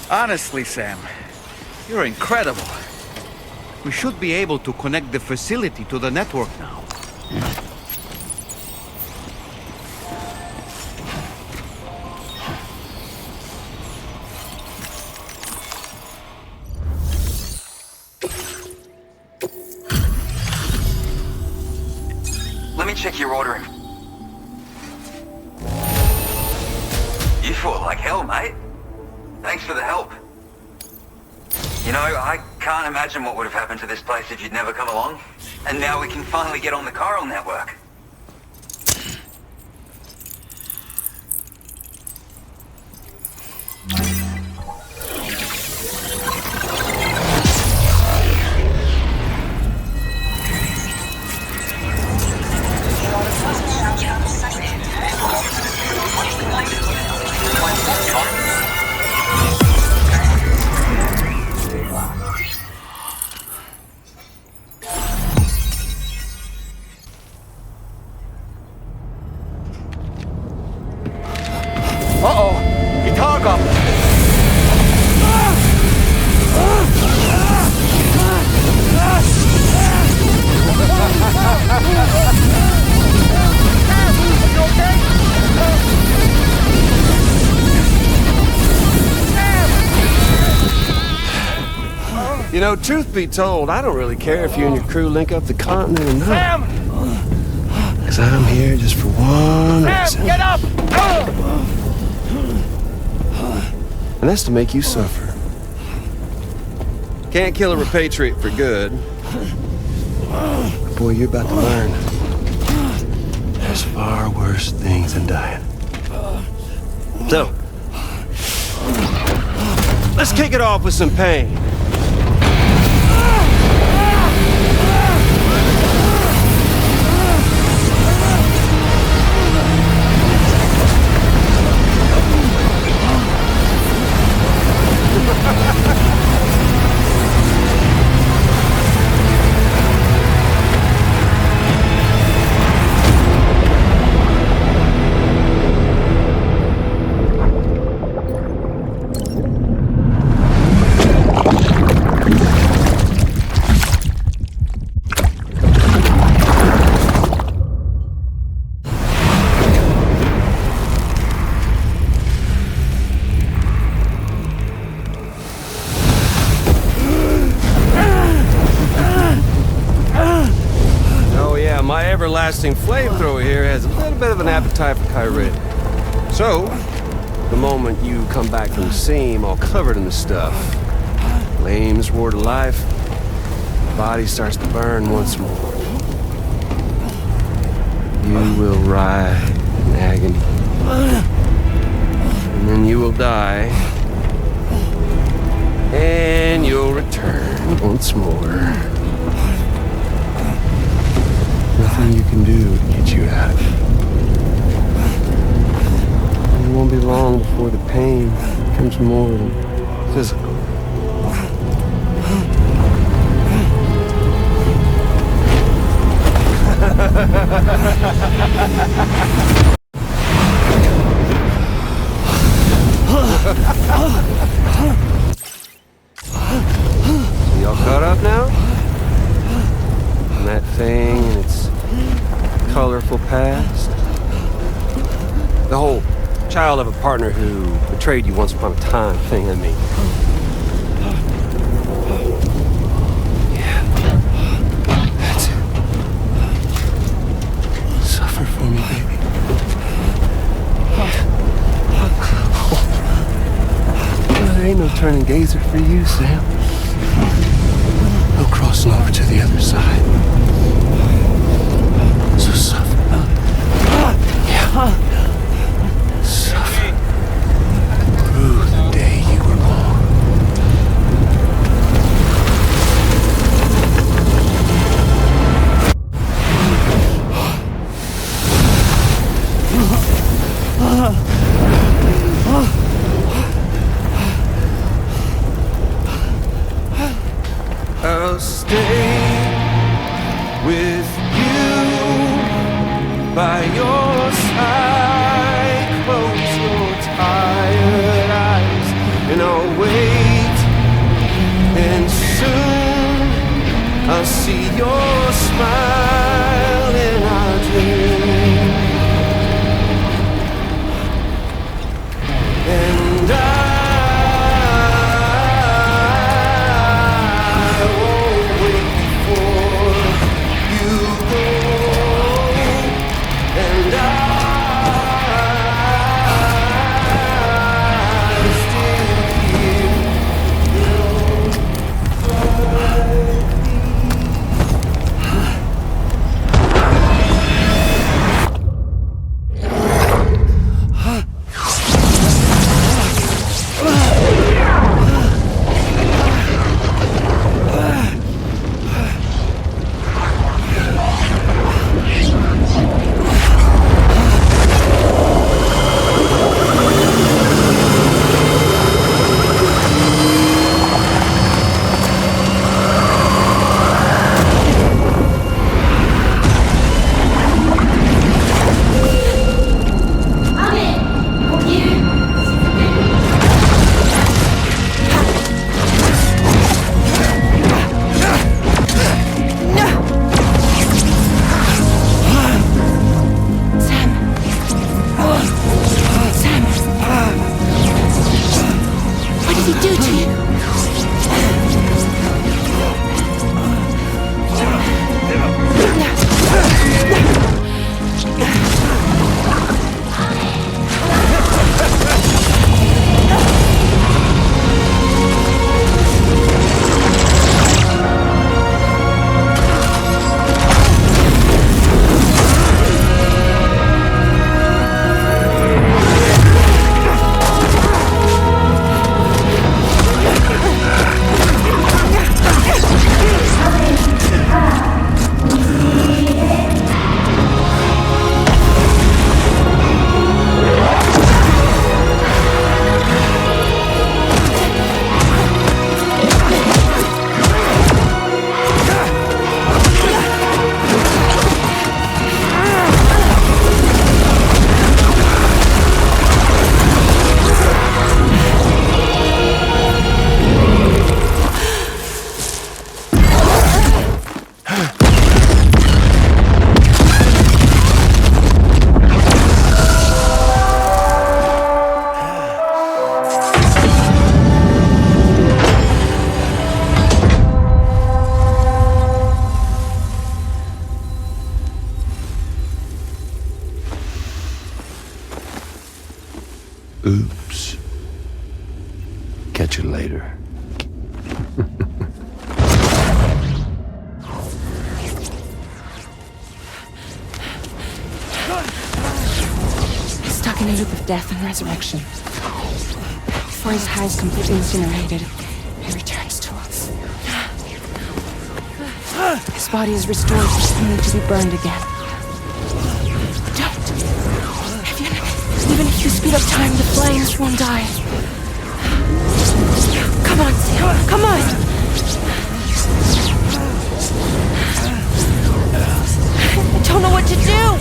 honestly, Sam, you're incredible. We should be able to connect the facility to the network now. Let me check your ordering. You fought like hell, mate. Thanks for the help. You know, I can't imagine what would have happened to this place if you'd never come along. And now we can finally get on the chiral network. You know, truth be told, I don't really care if you and your crew link up the continent or not. Sam! Because I'm here just for one Sam, reason. get up! And that's to make you suffer. Can't kill a repatriate for good. But boy, you're about to learn. There's far worse things than dying. So, let's kick it off with some pain. Everlasting flamethrower here has a little bit of an appetite for Kyrie. So, the moment you come back from the seam all covered in the stuff, flames roar to life, the body starts to burn once more. You will writhe in agony. And then you will die. And you'll return once more. Nothing you can do to get you out of it. And it won't be long before the pain becomes more than physical. So y'all caught up now? And that thing and its colorful past? The whole child of a partner who betrayed you once upon a time thing, I mean. Yeah. That's it. Suffer for me, baby. There ain't no turning gazer for you, Sam. No crossing over to the other side. So suffer. Yeah. Suffer. Through the day you were born. I'll stay with you by your side. Close your tired eyes and I'll wait. And soon I'll see your smile in our dream. And I won't wait before you go. And I'm still here. Oops. Catch you later. He's stuck in a loop of death and resurrection. Before his hair is completely incinerated, he returns to us. His body is restored, only to be burned again. Don't! Even if you speed up time, the flames won't die. Come on, Sam, come on! I don't know what to do!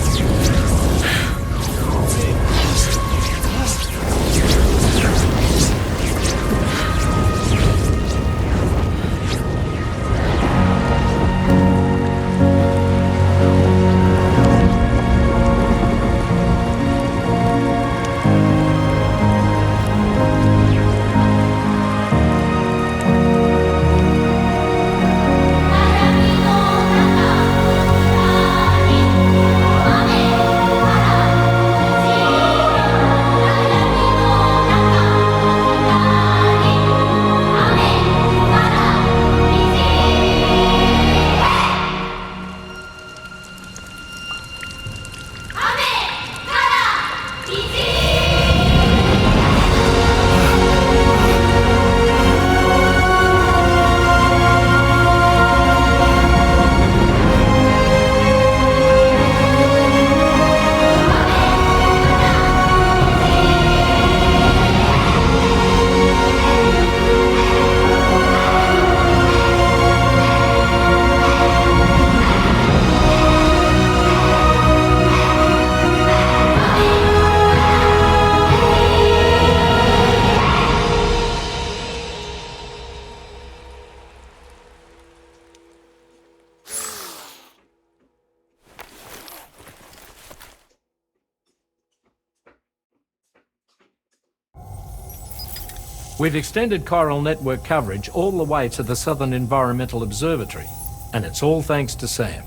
We've extended chiral network coverage all the way to the Southern Environmental Observatory, and it's all thanks to Sam.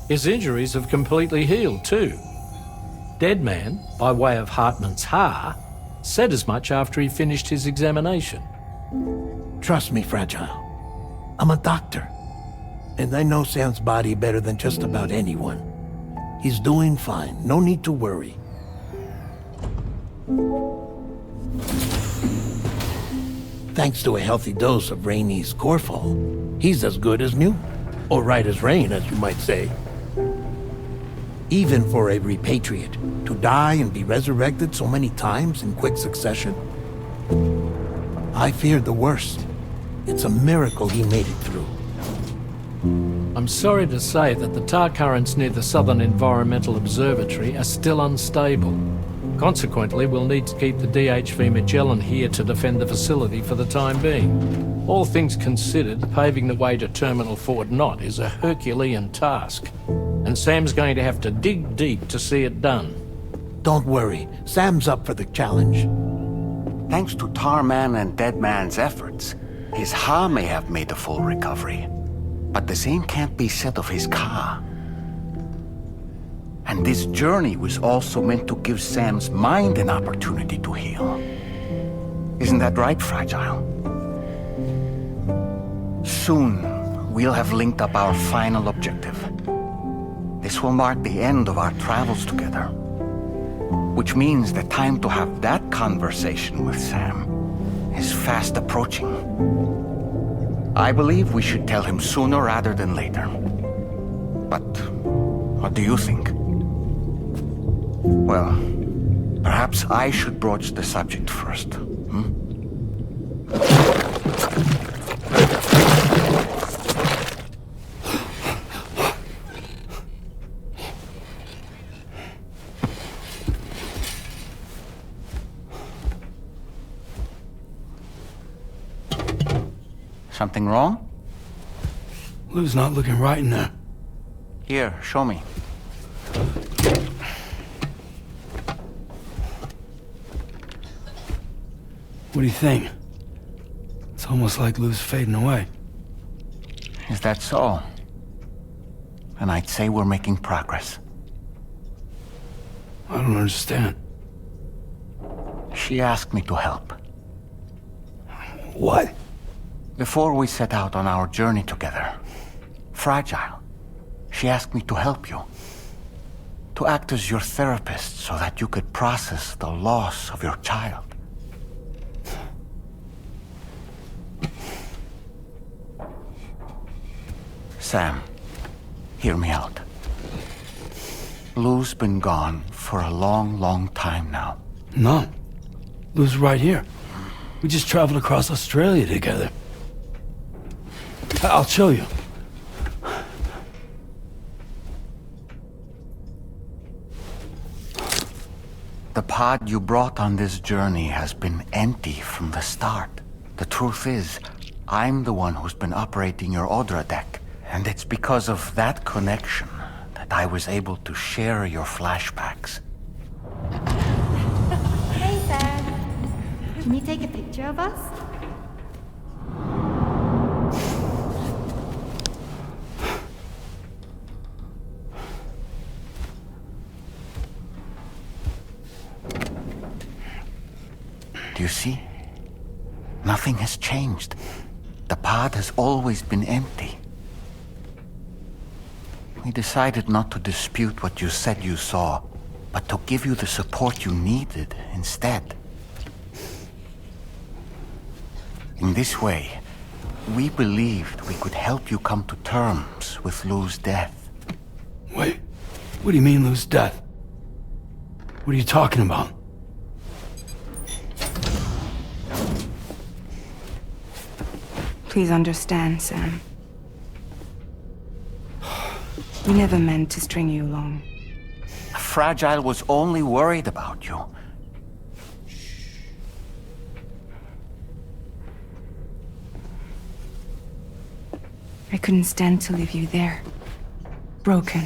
His injuries have completely healed too. Deadman, by way of Hartman's Ha, said as much after he finished his examination. Trust me, Fragile. I'm a doctor, and I know Sam's body better than just about anyone. He's doing fine, no need to worry. Thanks to a healthy dose of Rainey's Corfol, he's as good as new. Or right as rain, as you might say. Even for a repatriate, to die and be resurrected so many times in quick succession. I feared the worst. It's a miracle he made it through. I'm sorry to say that the tar currents near the Southern Environmental Observatory are still unstable. Consequently, we'll need to keep the DHV Magellan here to defend the facility for the time being. All things considered, paving the way to Terminal Fort Knott is a Herculean task, and Sam's going to have to dig deep to see it done. Don't worry, Sam's up for the challenge. Thanks to Tarman and Deadman's efforts, his Ha may have made a full recovery. But the same can't be said of his Ka. And this journey was also meant to give Sam's mind an opportunity to heal. Isn't that right, Fragile? Soon, we'll have linked up our final objective. This will mark the end of our travels together. Which means the time to have that conversation with Sam is fast approaching. I believe we should tell him sooner rather than later. But what do you think? Well, perhaps I should broach the subject first, Something wrong? Lou's not looking right in there. Here, show me. What do you think? It's almost like Lou's fading away. Is that so? And I'd say we're making progress. I don't understand. She asked me to help. What? Before we set out on our journey together, Fragile, she asked me to help you. To act as your therapist so that you could process the loss of your child. Sam, hear me out. Lou's been gone for a long, long time now. No. Lou's right here. We just traveled across Australia together. I'll show you. The pod you brought on this journey has been empty from the start. The truth is, I'm the one who's been operating your Odra deck. And it's because of that connection that I was able to share your flashbacks. Hey, Sam. Can you take a picture of us? Do you see? Nothing has changed. The pod has always been empty. We decided not to dispute what you said you saw, but to give you the support you needed instead. In this way, we believed we could help you come to terms with Lou's death. Wait, what do you mean Lou's death? What are you talking about? Please understand, Sam. We never meant to string you along. Fragile was only worried about you. I couldn't stand to leave you there, broken.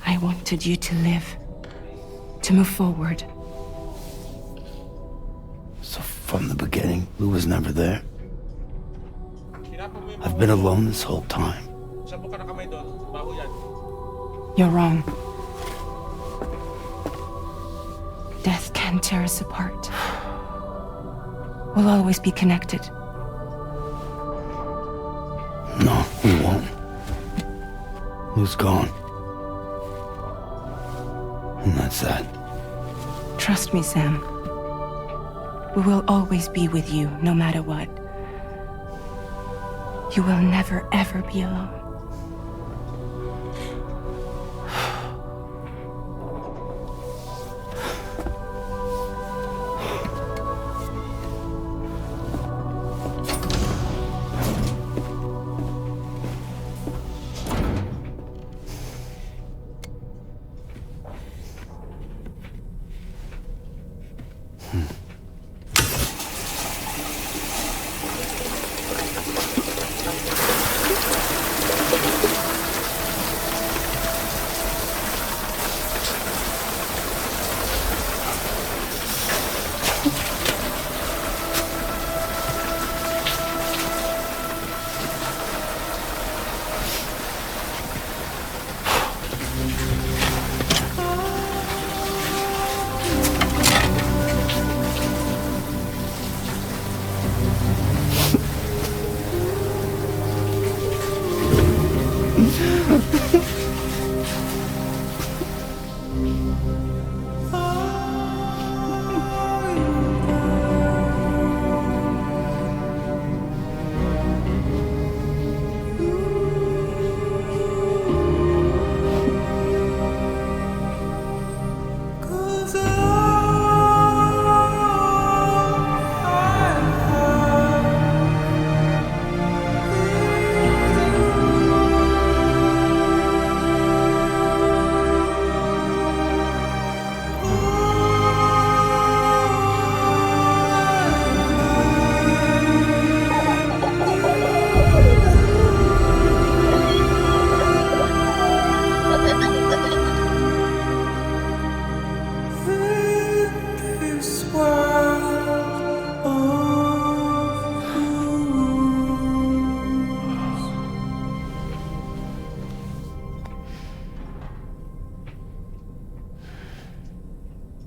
I wanted you to live, to move forward. So from the beginning, Lou was never there? I've been alone this whole time. You're wrong. Death can tear us apart. We'll always be connected. No, we won't. Lou's gone. And that's that. Trust me, Sam. We will always be with you, no matter what. You will never, ever be alone.